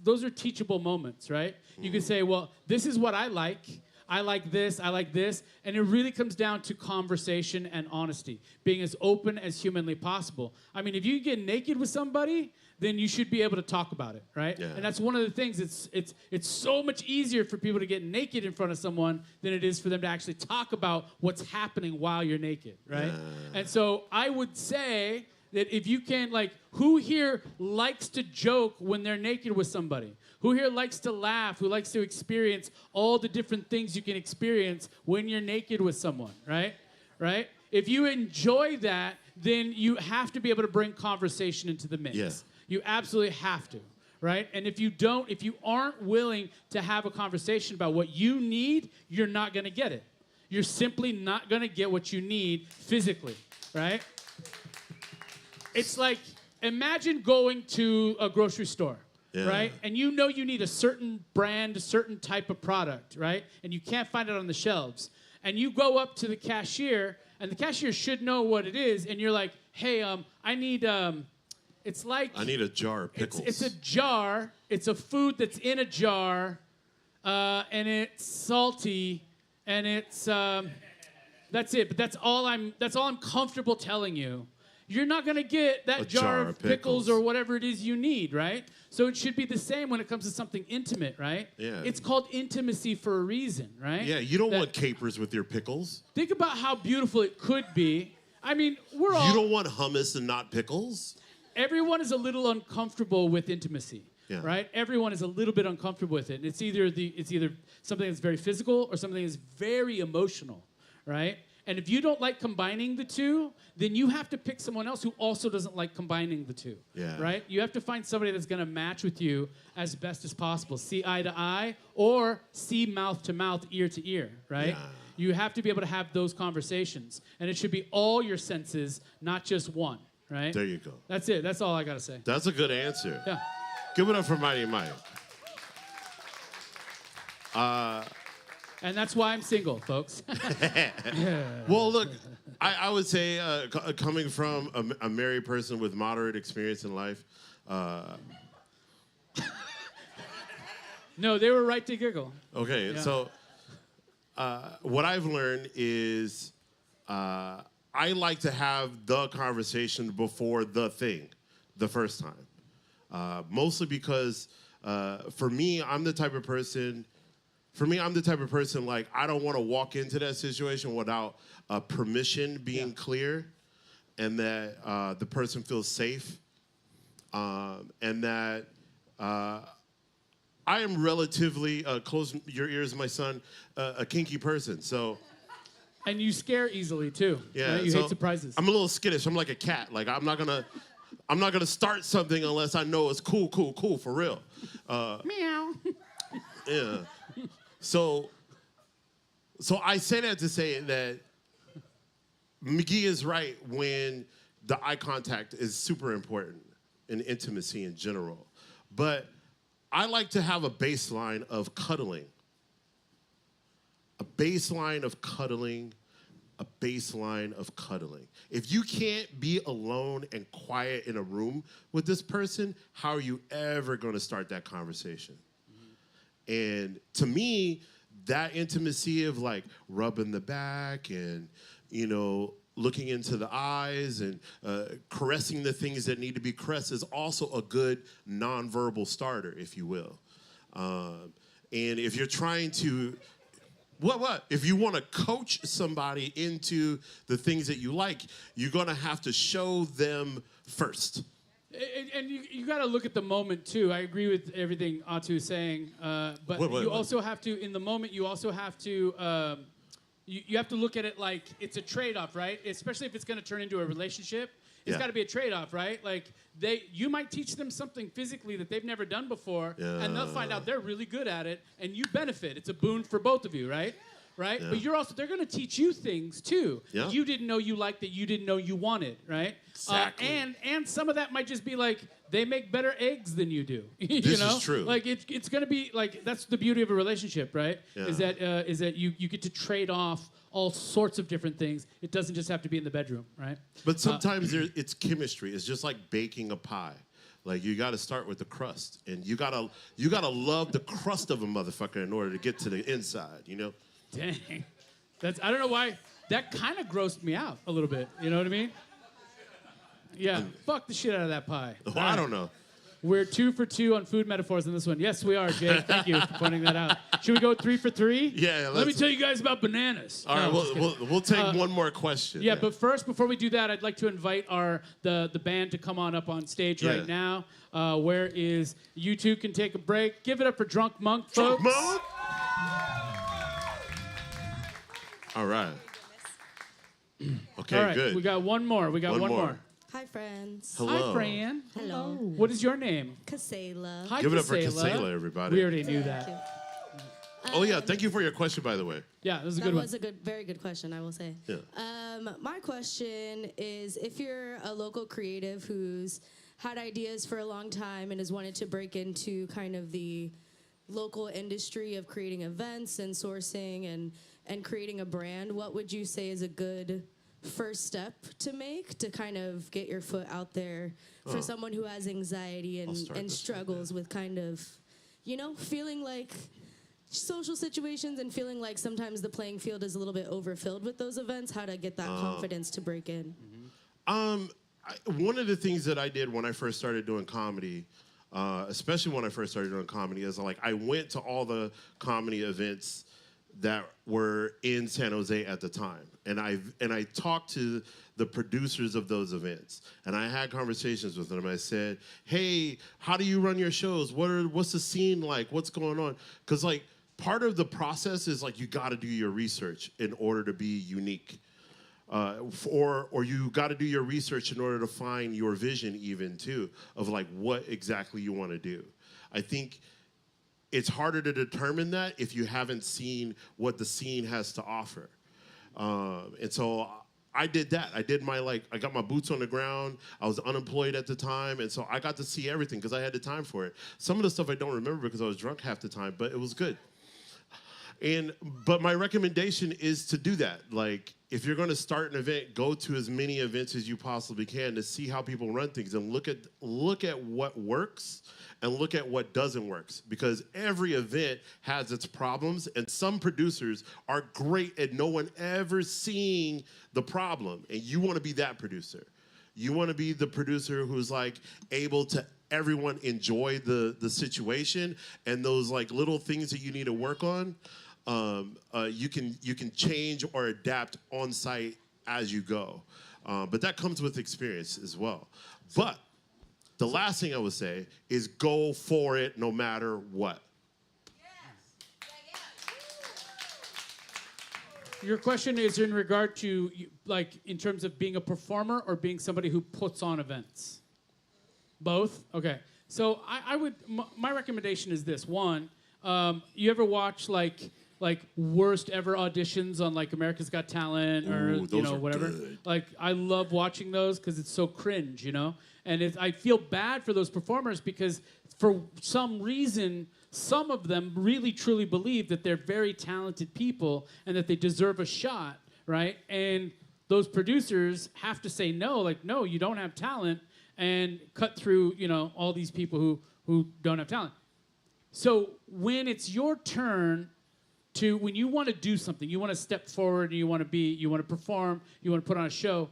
those are teachable moments, right? You can say, well, this is what I like. I like this, and it really comes down to conversation and honesty, being as open as humanly possible. I mean, if you get naked with somebody, then you should be able to talk about it, right? Yeah. And that's one of the things. It's so much easier for people to get naked in front of someone than it is for them to actually talk about what's happening while you're naked, right? Yeah. And so I would say that if you can, like, who here likes to joke when they're naked with somebody? Who here likes to laugh? Who likes to experience all the different things you can experience when you're naked with someone, right? Right? If you enjoy that, then you have to be able to bring conversation into the mix. Yeah. You absolutely have to, right? And if you aren't willing to have a conversation about what you need, you're not going to get it. You're simply not going to get what you need physically, right? It's like, imagine going to a grocery store. Yeah. Right? And you know you need a certain brand, a certain type of product, right? And you can't find it on the shelves. And you go up to the cashier, and the cashier should know what it is, and you're like, hey, I need, it's like... I need a jar of pickles. It's a jar. It's a food that's in a jar, and it's salty, and it's, that's it. But that's all I'm comfortable telling you. You're not going to get that jar of pickles or whatever it is you need, right? So it should be the same when it comes to something intimate, right? Yeah. It's called intimacy for a reason, right? Yeah, you don't want capers with your pickles. Think about how beautiful it could be. I mean, You don't want hummus and not pickles? Everyone is a little uncomfortable with intimacy, right? Everyone is a little bit uncomfortable with it. It's either something that's very physical or something that's very emotional, right? And if you don't like combining the two, then you have to pick someone else who also doesn't like combining the two, right? You have to find somebody that's going to match with you as best as possible. See eye to eye or see mouth to mouth, ear to ear, right? Yeah. You have to be able to have those conversations. And it should be all your senses, not just one, right? There you go. That's it. That's all I got to say. That's a good answer. Yeah. Give it up for Mighty Mike. And that's why I'm single, folks. Well, look, I would say coming from a married person with moderate experience in life. No, they were right to giggle. Okay, yeah. So what I've learned is I like to have the conversation before the thing, the first time. Mostly because for me, I'm the type of person... like, I don't want to walk into that situation without permission being clear and that the person feels safe and that I am relatively, close your ears, my son, a kinky person. So. And you scare easily, too. Yeah. Right? You hate surprises. I'm a little skittish. I'm like a cat. Like, I'm not gonna start something unless I know it's cool, for real. Meow. Yeah. So I say that to say that Mcgee is right when the eye contact is super important in intimacy in general. But I like to have a baseline of cuddling. A baseline of cuddling. If you can't be alone and quiet in a room with this person, how are you ever going to start that conversation? And to me, that intimacy of like rubbing the back and, looking into the eyes and caressing the things that need to be caressed is also a good nonverbal starter, if you will. And if you're trying to What? If you want to coach somebody into the things that you like, you're going to have to show them first. And you got to look at the moment, too. I agree with everything Atu is saying. But you also have to, in the moment, you also have to, you have to look at it like it's a trade-off, right? Especially if it's going to turn into a relationship. It's got to be a trade-off, right? Like, you might teach them something physically that they've never done before, and they'll find out they're really good at it, and you benefit. It's a boon for both of you, right? Right? Yeah. But they're going to teach you things, too. Yeah. You didn't know you liked, that you didn't know you wanted, right? Exactly. And some of that might just be like, they make better eggs than you do. This is true. Like, it's going to be, like, that's the beauty of a relationship, right? Yeah. Is that you get to trade off all sorts of different things. It doesn't just have to be in the bedroom, right? But sometimes it's chemistry. It's just like baking a pie. Like, you got to start with the crust, and you gotta love the crust of a motherfucker in order to get to the inside. You know? Dang, I don't know why that kind of grossed me out a little bit. You know what I mean? Yeah, fuck the shit out of that pie. Well, I don't know. We're 2 for 2 on food metaphors in this one. Yes, we are, Jake. Thank you for pointing that out. Should we go 3 for 3? Yeah. Let me tell you guys about bananas. All right, we'll take one more question. Yeah, but first, before we do that, I'd like to invite the band to come on up on stage right now. Where is you two can take a break. Give it up for Drunk Monk, folks. Drunk Monk. All right. Okay, all right, good. We got one more. One more. Hi, friends. Hello. Hi, Fran. Hello. What is your name? Kasela. Hi, Give it up for Kasela, everybody. We already knew that. Oh, yeah. Thank you for your question, by the way. Yeah, that was a good one. That was a very good question, I will say. Yeah. My question is, if you're a local creative who's had ideas for a long time and has wanted to break into kind of the local industry of creating events and sourcing and creating a brand, what would you say is a good first step to make to kind of get your foot out there for someone who has anxiety and struggles with kind of, feeling like social situations and feeling like sometimes the playing field is a little bit overfilled with those events, how to get that confidence to break in? One of the things that I did when I first started doing comedy, especially when I first started doing comedy, is like I went to all the comedy events that were in San Jose at the time. And I talked to the producers of those events. And I had conversations with them. I said, hey, how do you run your shows? What's the scene like? What's going on? Because, like, part of the process is, like, you got to do your research in order to be unique. Or you got to do your research in order to find your vision even, too, of, like, what exactly you want to do. I think it's harder to determine that if you haven't seen what the scene has to offer. And so I did that. I got my boots on the ground. I was unemployed at the time, and so I got to see everything because I had the time for it. Some of the stuff I don't remember because I was drunk half the time, but it was good. But my recommendation is to do that. Like, if you're going to start an event, go to as many events as you possibly can to see how people run things and look at what works and look at what doesn't work, because every event has its problems, and some producers are great at no one ever seeing the problem, and you want to be that producer. You want to be the producer who's like able to everyone enjoy the situation, and those like little things that you need to work on, you can change or adapt on site as you go. But that comes with experience as well. But the last thing I would say is go for it no matter what. Your question is in regard to, like, in terms of being a performer or being somebody who puts on events? Both? Okay. So my recommendation is this. One, you ever watch, like worst ever auditions on, like, America's Got Talent or, whatever? Good. Like, I love watching those because it's so cringe, And I feel bad for those performers because for some reason, some of them really truly believe that they're very talented people and that they deserve a shot, right? And those producers have to say no, like, no, you don't have talent, and cut through, all these people who don't have talent. So when it's your turn when you want to do something, you want to step forward, and you want to perform, you want to put on a show,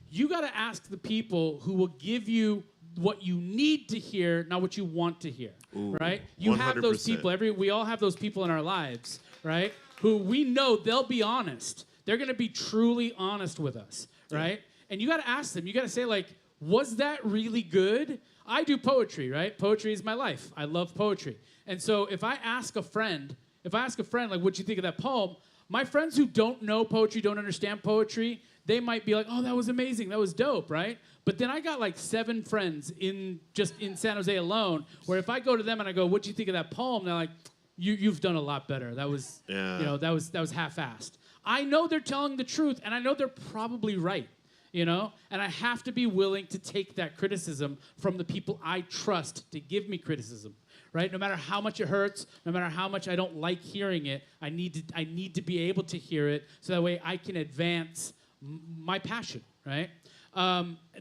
you got to ask the people who will give you what you need to hear, not what you want to hear, right? You 100%. Have those people. We all have those people in our lives, right? who we know they'll be honest. They're going to be truly honest with us, right? And you got to ask them. You got to say, like, was that really good? I do poetry, right? Poetry is my life. I love poetry. And so if I ask a friend, like, what'd you think of that poem? My friends who don't know poetry, don't understand poetry, they might be like, oh, that was amazing. That was dope, right? But then I got like 7 friends in San Jose alone, where if I go to them and I go, what'd you think of that poem? They're like, you've done a lot better. That was, that was half-assed. I know they're telling the truth, and I know they're probably right, and I have to be willing to take that criticism from the people I trust to give me criticism, right? No matter how much it hurts, no matter how much I don't like hearing it, I need to be able to hear it so that way I can advance my passion, right?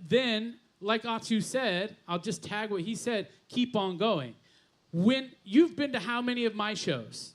Then, like Atu said, I'll just tag what he said, keep on going. When you've been to how many of my shows?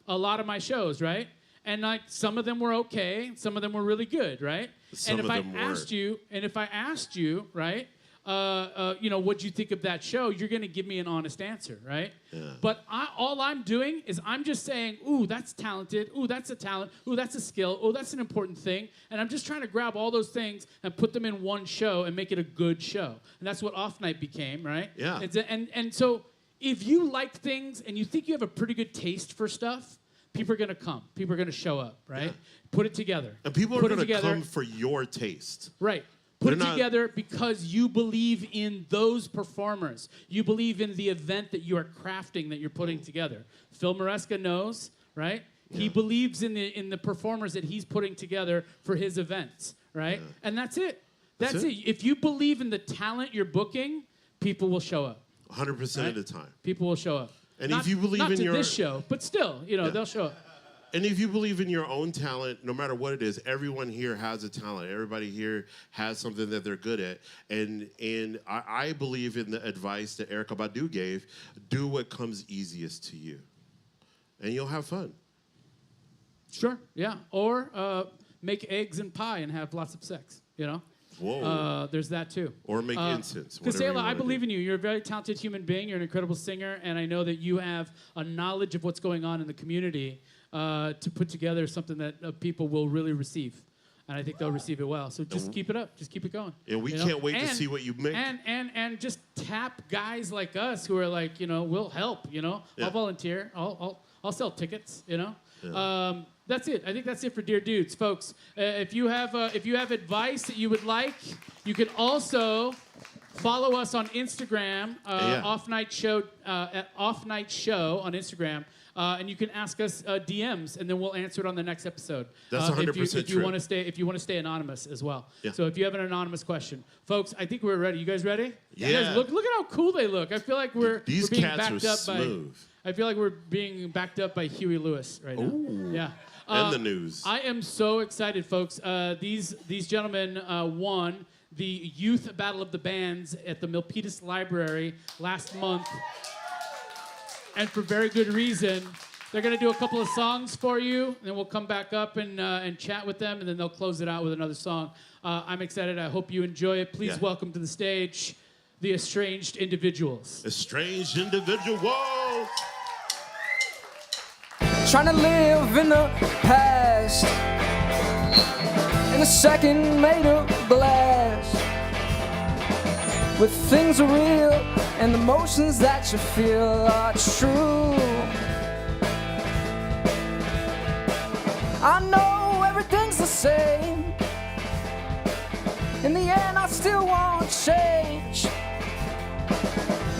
A lot of my shows, right? And like some of them were okay, some of them were really good, right? And if I asked you, right, what'd you think of that show? You're gonna give me an honest answer, right? Yeah. But all I'm doing is I'm just saying, ooh, that's talented. Ooh, that's a talent. Ooh, that's a skill. Ooh, that's an important thing. And I'm just trying to grab all those things and put them in one show and make it a good show. And that's what Off Night became, right? Yeah. And so if you like things and you think you have a pretty good taste for stuff, people are going to come. People are going to show up, right? Yeah. Put it together. And people are going to come for your taste. Right. Put it together because you believe in those performers. You believe in the event that you are crafting, that you're putting together. Phil Maresca knows, right? Yeah. He believes in the performers that he's putting together for his events, right? Yeah. And that's it. That's it. If you believe in the talent you're booking, people will show up. 100% of the time. People will show up. And if you believe in this show, but still, they'll show up. And if you believe in your own talent, no matter what it is, everyone here has a talent. Everybody here has something that they're good at. And I believe in the advice that Erykah Badu gave, do what comes easiest to you. And you'll have fun. Sure, yeah. Or make eggs and pie and have lots of sex, Whoa. There's that too. Or make incense. Kasela, I believe in you. You're a very talented human being. You're an incredible singer. And I know that you have a knowledge of what's going on in the community to put together something that people will really receive. And I think they'll receive it well. So just keep it up. Just keep it going. And we can't wait to see what you make. And just tap guys like us who are like, we'll help, Yeah. I'll volunteer. I'll sell tickets, Yeah. That's it. I think that's it for Dear Dudes, folks. If you have advice that you would like, you can also follow us on Instagram, Off Night Show at Off Night Show on Instagram, and you can ask us DMs, and then we'll answer it on the next episode. That's 100% if you want to stay anonymous as well. Yeah. So if you have an anonymous question, folks, I think we're ready. You guys ready? Yeah. You guys look at how cool they look. I feel like we're being backed up smooth. I feel like we're being backed up by Huey Lewis right now. Ooh. Yeah. And the news. I am so excited, folks. These gentlemen won the Youth Battle of the Bands at the Milpitas Library last month. And for very good reason. They're going to do a couple of songs for you, and then we'll come back up and chat with them, and then they'll close it out with another song. I'm excited. I hope you enjoy it. Please welcome to the stage the Estranged Individuals. Estranged Individuals! Trying to live in the past, in a second made of glass, with things are real and the emotions that you feel are true. I know everything's the same. In the end, I still won't change.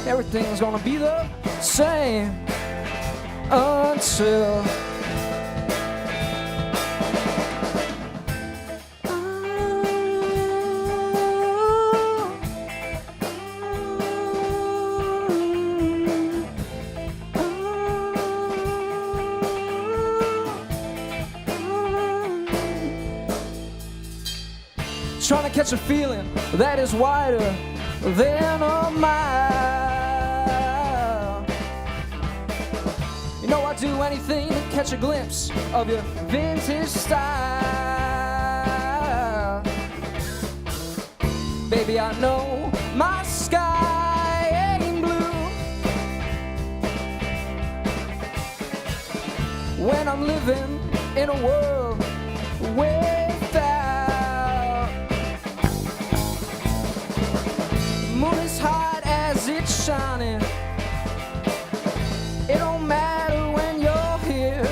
Everything's gonna be the same until trying to catch a feeling that is wider than a mile. You know I'd do anything to catch a glimpse of your vintage style. Baby, I know my sky ain't blue when I I'm living in a world without. The moon is hot as it's shining. It don't matter when you're here.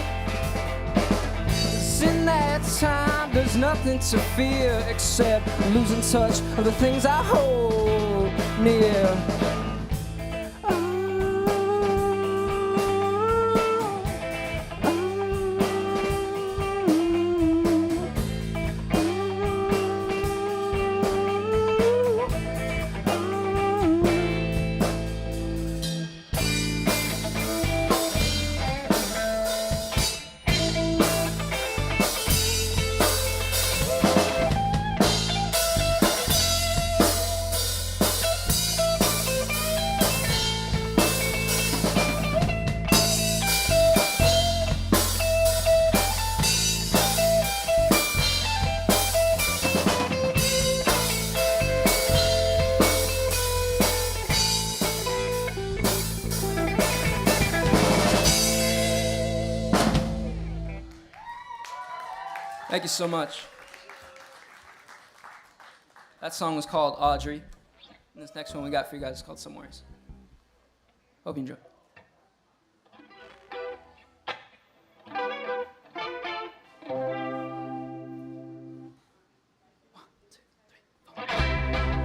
'Cause in that time there's nothing to fear except losing touch of the things I hold near. Thank you so much. That song was called Audrey. And this next one we got for you guys is called Somewheres. Hope you enjoy.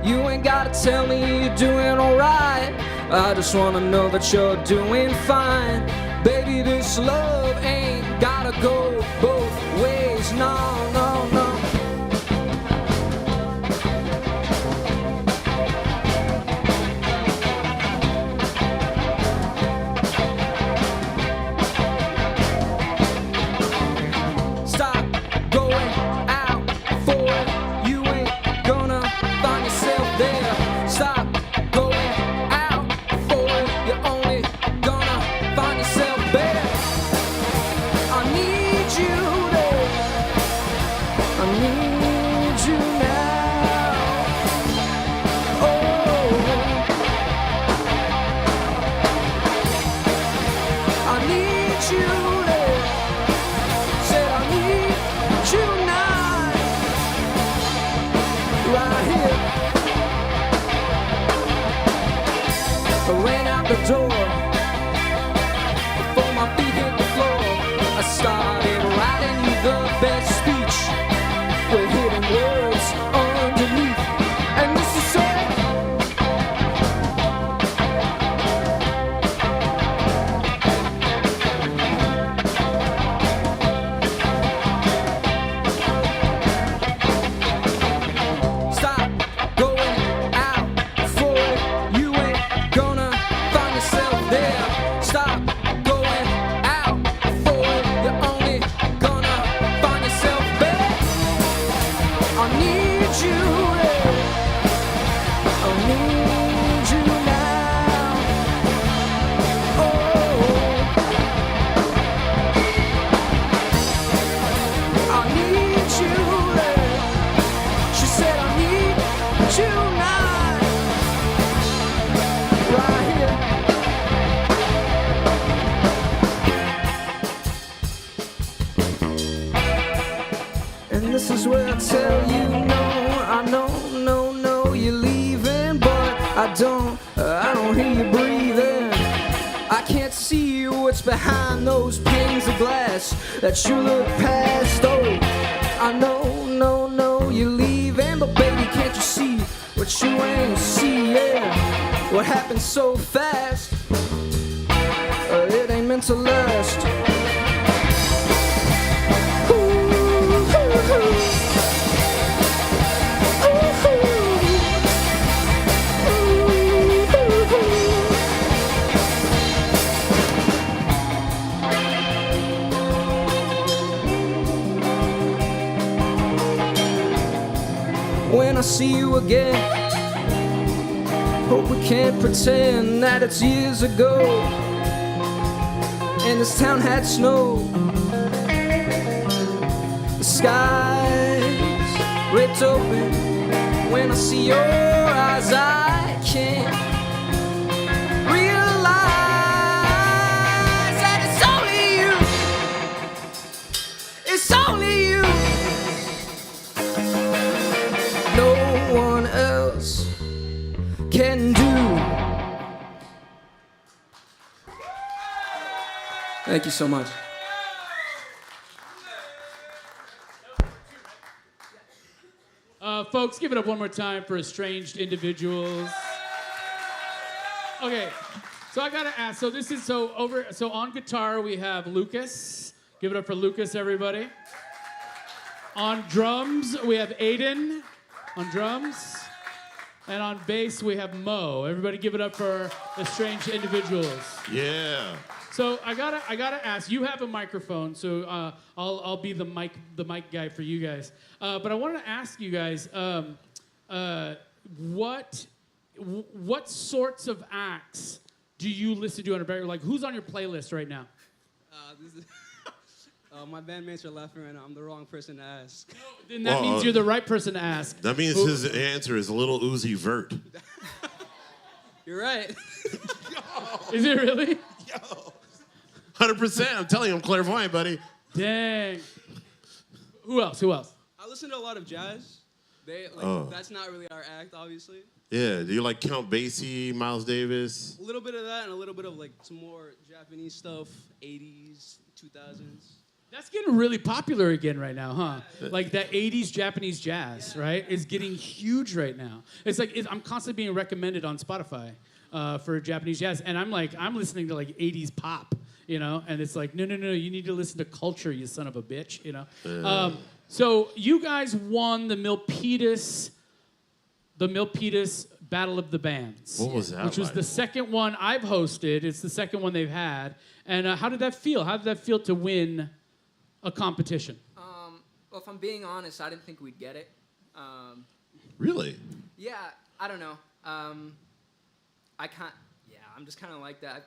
You ain't gotta tell me you're doing alright. I just wanna know that you're doing fine. Baby, this love ain't gotta go both ways. No, no, no. Stop going out for it. You ain't gonna find yourself there. Stop going out for it. You're only gonna find yourself there. I need you there. I need you now. Oh, I need you there. Said I need you now. Right here. I ran out the door before my feet hit the floor. I started writing you the best speech with hidden words underneath. And this is it. Stop going out for it. You ain't gonna find yourself there. Stop going out for it. You're only gonna find yourself there. I need you there. I need you now. Oh, I need you there. She said I need you now. Right here. And this is where I tell you no, I know, no, you're leaving, but I don't hear you breathing. I can't see what's behind those panes of glass that you look past. Oh, I know, no, you're leaving, but baby, can't you see what you ain't see? Yeah, what happened so fast? It ain't meant to last. When I see you again, hope we can't pretend that it's years ago and this town had snow. The skies ripped open. When I see your eyes, I can't realize that it's only you. can do. Thank you so much. Folks, give it up one more time for Estranged Individuals. Okay, so I gotta ask. So on guitar we have Lucas. Give it up for Lucas, everybody. On drums we have Aiden. On drums, and on bass we have Mo. Everybody, give it up for Estranged Individuals. Yeah. So I gotta ask. You have a microphone, so I'll be the mic guy for you guys. But I wanted to ask you guys, what sorts of acts do you listen to on a regular? Like, who's on your playlist right now? My bandmates are laughing right now. I'm the wrong person to ask. Then that means you're the right person to ask. That means his answer is Little Uzi Vert. You're right. Is it really? Yo. 100%. I'm telling you, I'm clairvoyant, buddy. Dang. Who else? I listen to a lot of jazz. That's not really our act, obviously. Yeah. Do you like Count Basie, Miles Davis? A little bit of that and a little bit of like some more Japanese stuff, 80s, 2000s. That's getting really popular again right now, huh? Like that 80s Japanese jazz, right? Is getting huge right now. It's like I'm constantly being recommended on Spotify for Japanese jazz, and I'm listening to like 80s pop, you know? And it's like, no, you need to listen to culture, you son of a bitch, you know? So you guys won the Milpitas Battle of the Bands. What was that? Which was the second one I've hosted. It's the second one they've had. And how did that feel? How did that feel to win a competition? Well, if I'm being honest, I didn't think we'd get it. Really? Yeah, I don't know. I'm just kind of like that.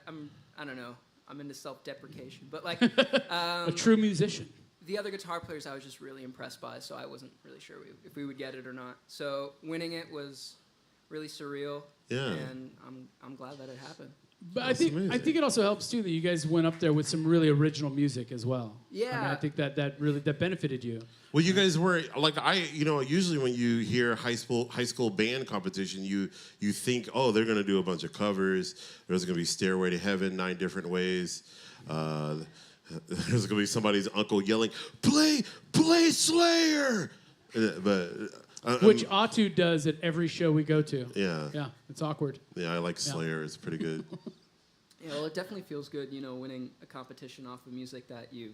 I don't know. I'm into self-deprecation. But like... a true musician. The other guitar players I was just really impressed by, so I wasn't really sure if we would get it or not. So winning it was really surreal. Yeah. And I'm glad that it happened. But I think it also helps too that you guys went up there with some really original music as well. Yeah. I mean, I think that really benefited you. Well, you guys were like usually when you hear high school band competition, you think, oh, they're gonna do a bunch of covers. There's gonna be Stairway to Heaven 9 different ways. There's gonna be somebody's uncle yelling, "Play Slayer!" Which Atu does at every show we go to. Yeah. Yeah, it's awkward. Yeah, I like Slayer. Yeah. It's pretty good. Yeah, well, it definitely feels good, winning a competition off of music that you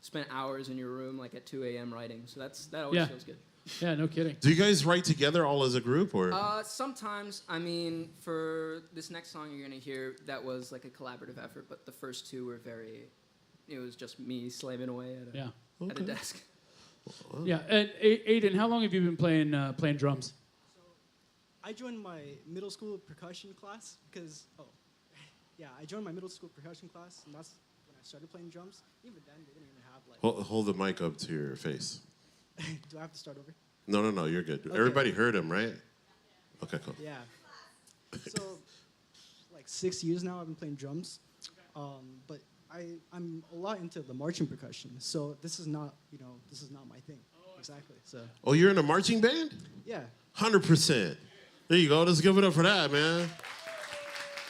spent hours in your room, like at 2 a.m. writing. So that always feels good. Yeah, no kidding. Do you guys write together all as a group, or? Sometimes. I mean, for this next song you're gonna hear, that was like a collaborative effort, but the first two were it was just me slaving away at a desk. Yeah, and Aiden, how long have you been playing drums? So, I joined my middle school percussion class because, I joined my middle school percussion class, and that's when I started playing drums. Even then, they didn't even have like... Hold the mic up to your face. Do I have to start over? No, you're good. Okay. Everybody heard him, right? Okay, cool. Yeah. So, like 6 years now I've been playing drums, but I'm a lot into the marching percussion, so this is not my thing. Exactly. So. Oh, you're in a marching band? Yeah. 100%. There you go. Let's give it up for that, man.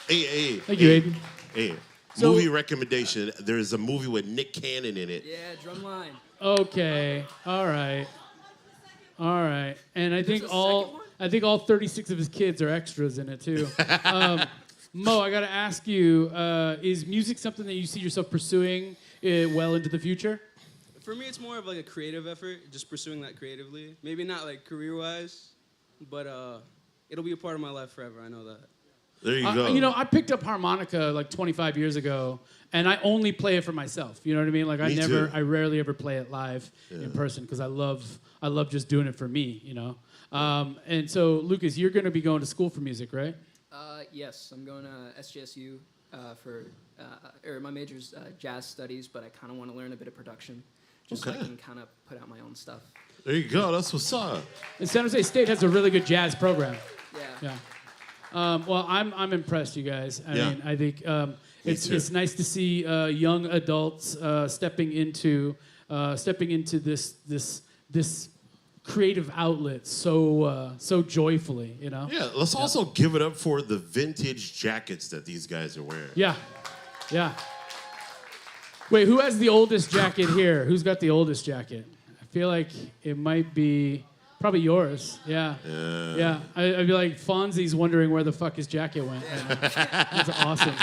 Hey. Thank you, Aiden. Hey, movie recommendation. There's a movie with Nick Cannon in it. Yeah, Drumline. Okay. All right. And I think all 36 of his kids are extras in it too. Mo, I got to ask you, is music something that you see yourself pursuing well into the future? For me, it's more of like a creative effort, just pursuing that creatively. Maybe not like career-wise, but it'll be a part of my life forever. I know that. There you go. I picked up harmonica like 25 years ago, and I only play it for myself. You know what I mean? Like I rarely ever play it live in person because I love just doing it for me. And so, Lucas, you're going to be going to school for music, right? Yes, I'm going to SJSU my major's jazz studies, but I kind of want to learn a bit of production, just so I can kind of put out my own stuff. There you go. That's what's up. And San Jose State has a really good jazz program. Yeah. Well, I'm impressed, you guys. I mean, I think it's nice to see young adults stepping into this creative outlet so joyfully, you know? Yeah, let's also give it up for the vintage jackets that these guys are wearing. Yeah, yeah. Wait, who has the oldest jacket here? Who's got the oldest jacket? I feel like it might be probably yours. Yeah. I'd be like, Fonzie's wondering where the fuck his jacket went. That's awesome.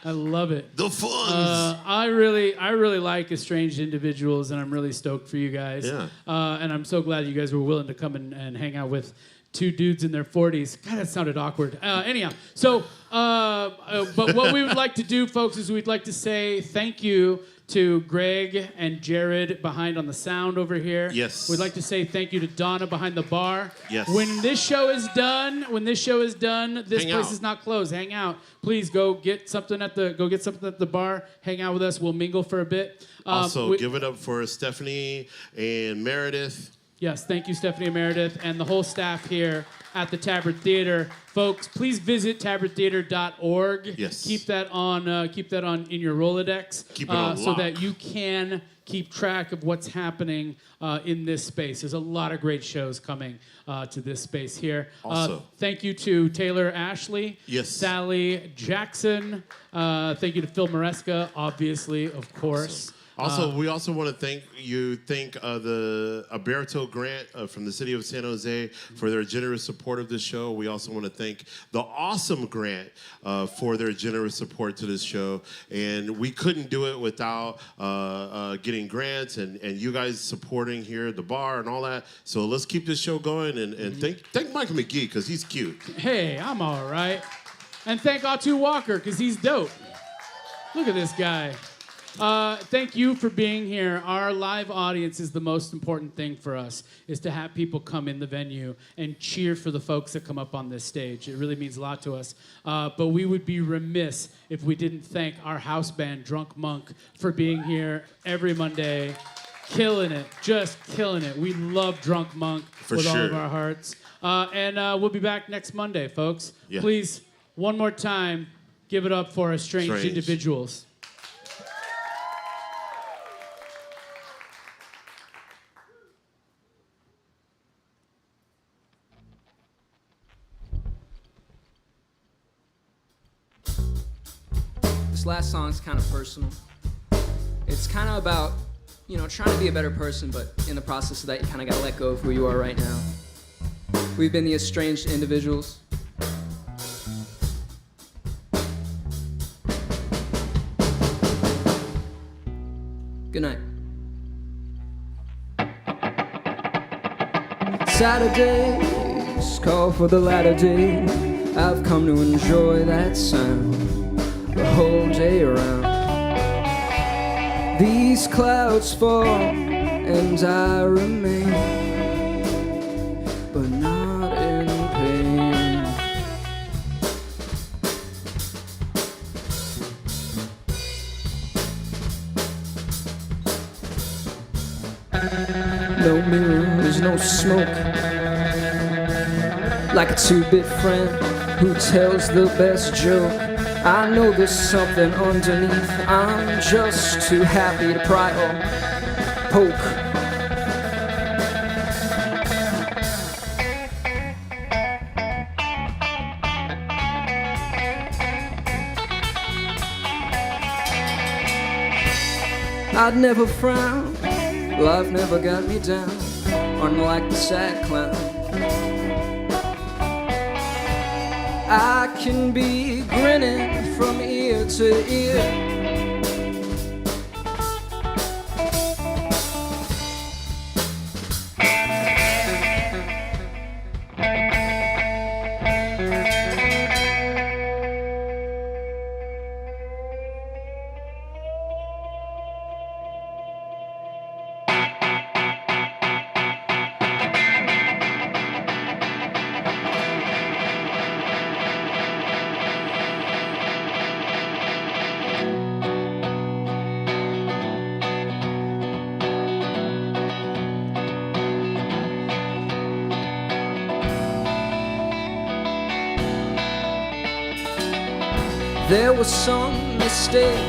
I love it. The Fonz. I really like Estranged Individuals, and I'm really stoked for you guys. Yeah. And I'm so glad you guys were willing to come and hang out with two dudes in their 40s. God, that sounded awkward. Anyhow, so, but what we would like to do, folks, is we'd like to say thank you to Greg and Jared behind on the sound over here. Yes. We'd like to say thank you to Donna behind the bar. Yes. When this show is done, this Hang place out. is not closed. Hang out. Please go get something at the bar. Hang out with us. We'll mingle for a bit. Also, give it up for Stephanie and Meredith. Yes, thank you, Stephanie and Meredith, and the whole staff here at the Tabard Theatre. Folks, please visit tabardtheatre.org. Yes. Keep that on in your Rolodex. Keep it on so lock. that you can keep track of what's happening in this space. There's a lot of great shows coming to this space here. Also. Thank you to Taylor Ashley. Yes. Sally Jackson. Thank you to Phil Maresca, obviously, of course. Also, we also want to thank the Alberto Grant from the city of San Jose for their generous support of this show. We also want to thank the Awesome Grant for their generous support to this show. And we couldn't do it without getting grants and you guys supporting here at the bar and all that. So let's keep this show going and thank Mike Mcgee because he's cute. Hey, I'm all right. And thank Atu Walker because he's dope. Look at this guy. Thank you for being here. Our live audience is the most important thing for us, is to have people come in the venue and cheer for the folks that come up on this stage. It really means a lot to us. But we would be remiss if we didn't thank our house band, Drunk Monk, for being here every Monday. Killing it. Just killing it. We love Drunk Monk with all of our hearts. And we'll be back next Monday, folks. Yeah. Please, one more time, give it up for Estranged Individuals. This last song's kind of personal. It's kind of about, trying to be a better person, but in the process of that, you kind of got to let go of who you are right now. We've been the Estranged Individuals. Good night. Saturdays call for the latter day. I've come to enjoy that sound the whole day around. These clouds fall and I remain, but not in pain. No mirrors, no smoke, like a two-bit friend who tells the best joke. I know there's something underneath. I'm just too happy to pry or poke. I'd never frown, life never got me down, unlike the sad clown. I can be grinning from ear to ear. There was some mistake,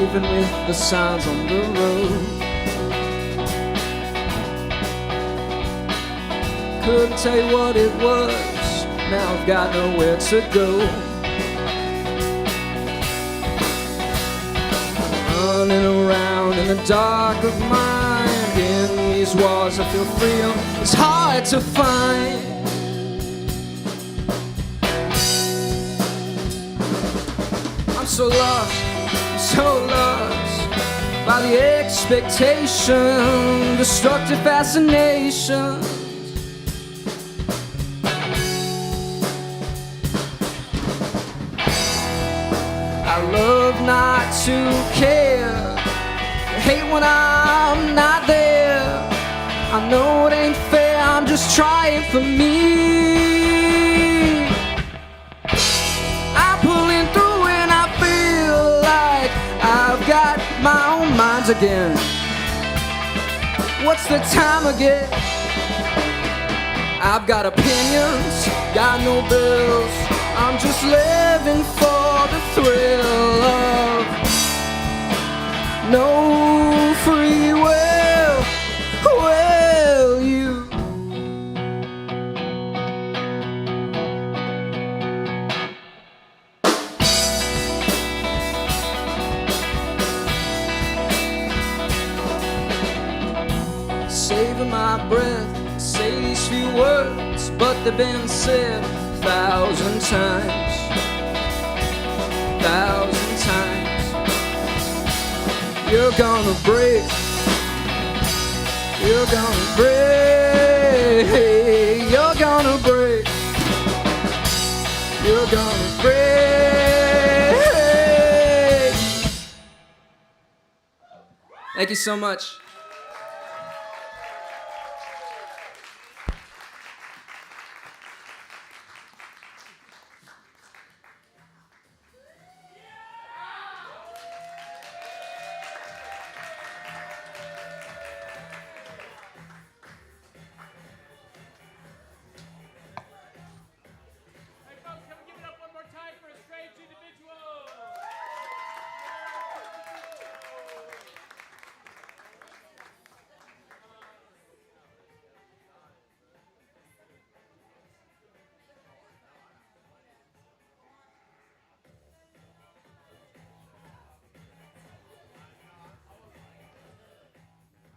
even with the signs on the road. couldn't tell you what it was. Now I've got nowhere to go. Running around in the dark of mind. In these walls I feel freedom. It's hard to find. I'm so lost, by the expectation, destructive fascination. I love not to care, hate when I'm not there. I know it ain't fair, I'm just trying for me. I'm pulling through and I feel like I've got my own mind again. What's the time again? I've got opinions, got no bills. I'm just living for the thrill of no free will. Will you? Saving my breath, say these few words, but they've been said 1,000 times. 1,000 times. You're gonna break. You're gonna break. You're gonna break. You're gonna break. Thank you so much.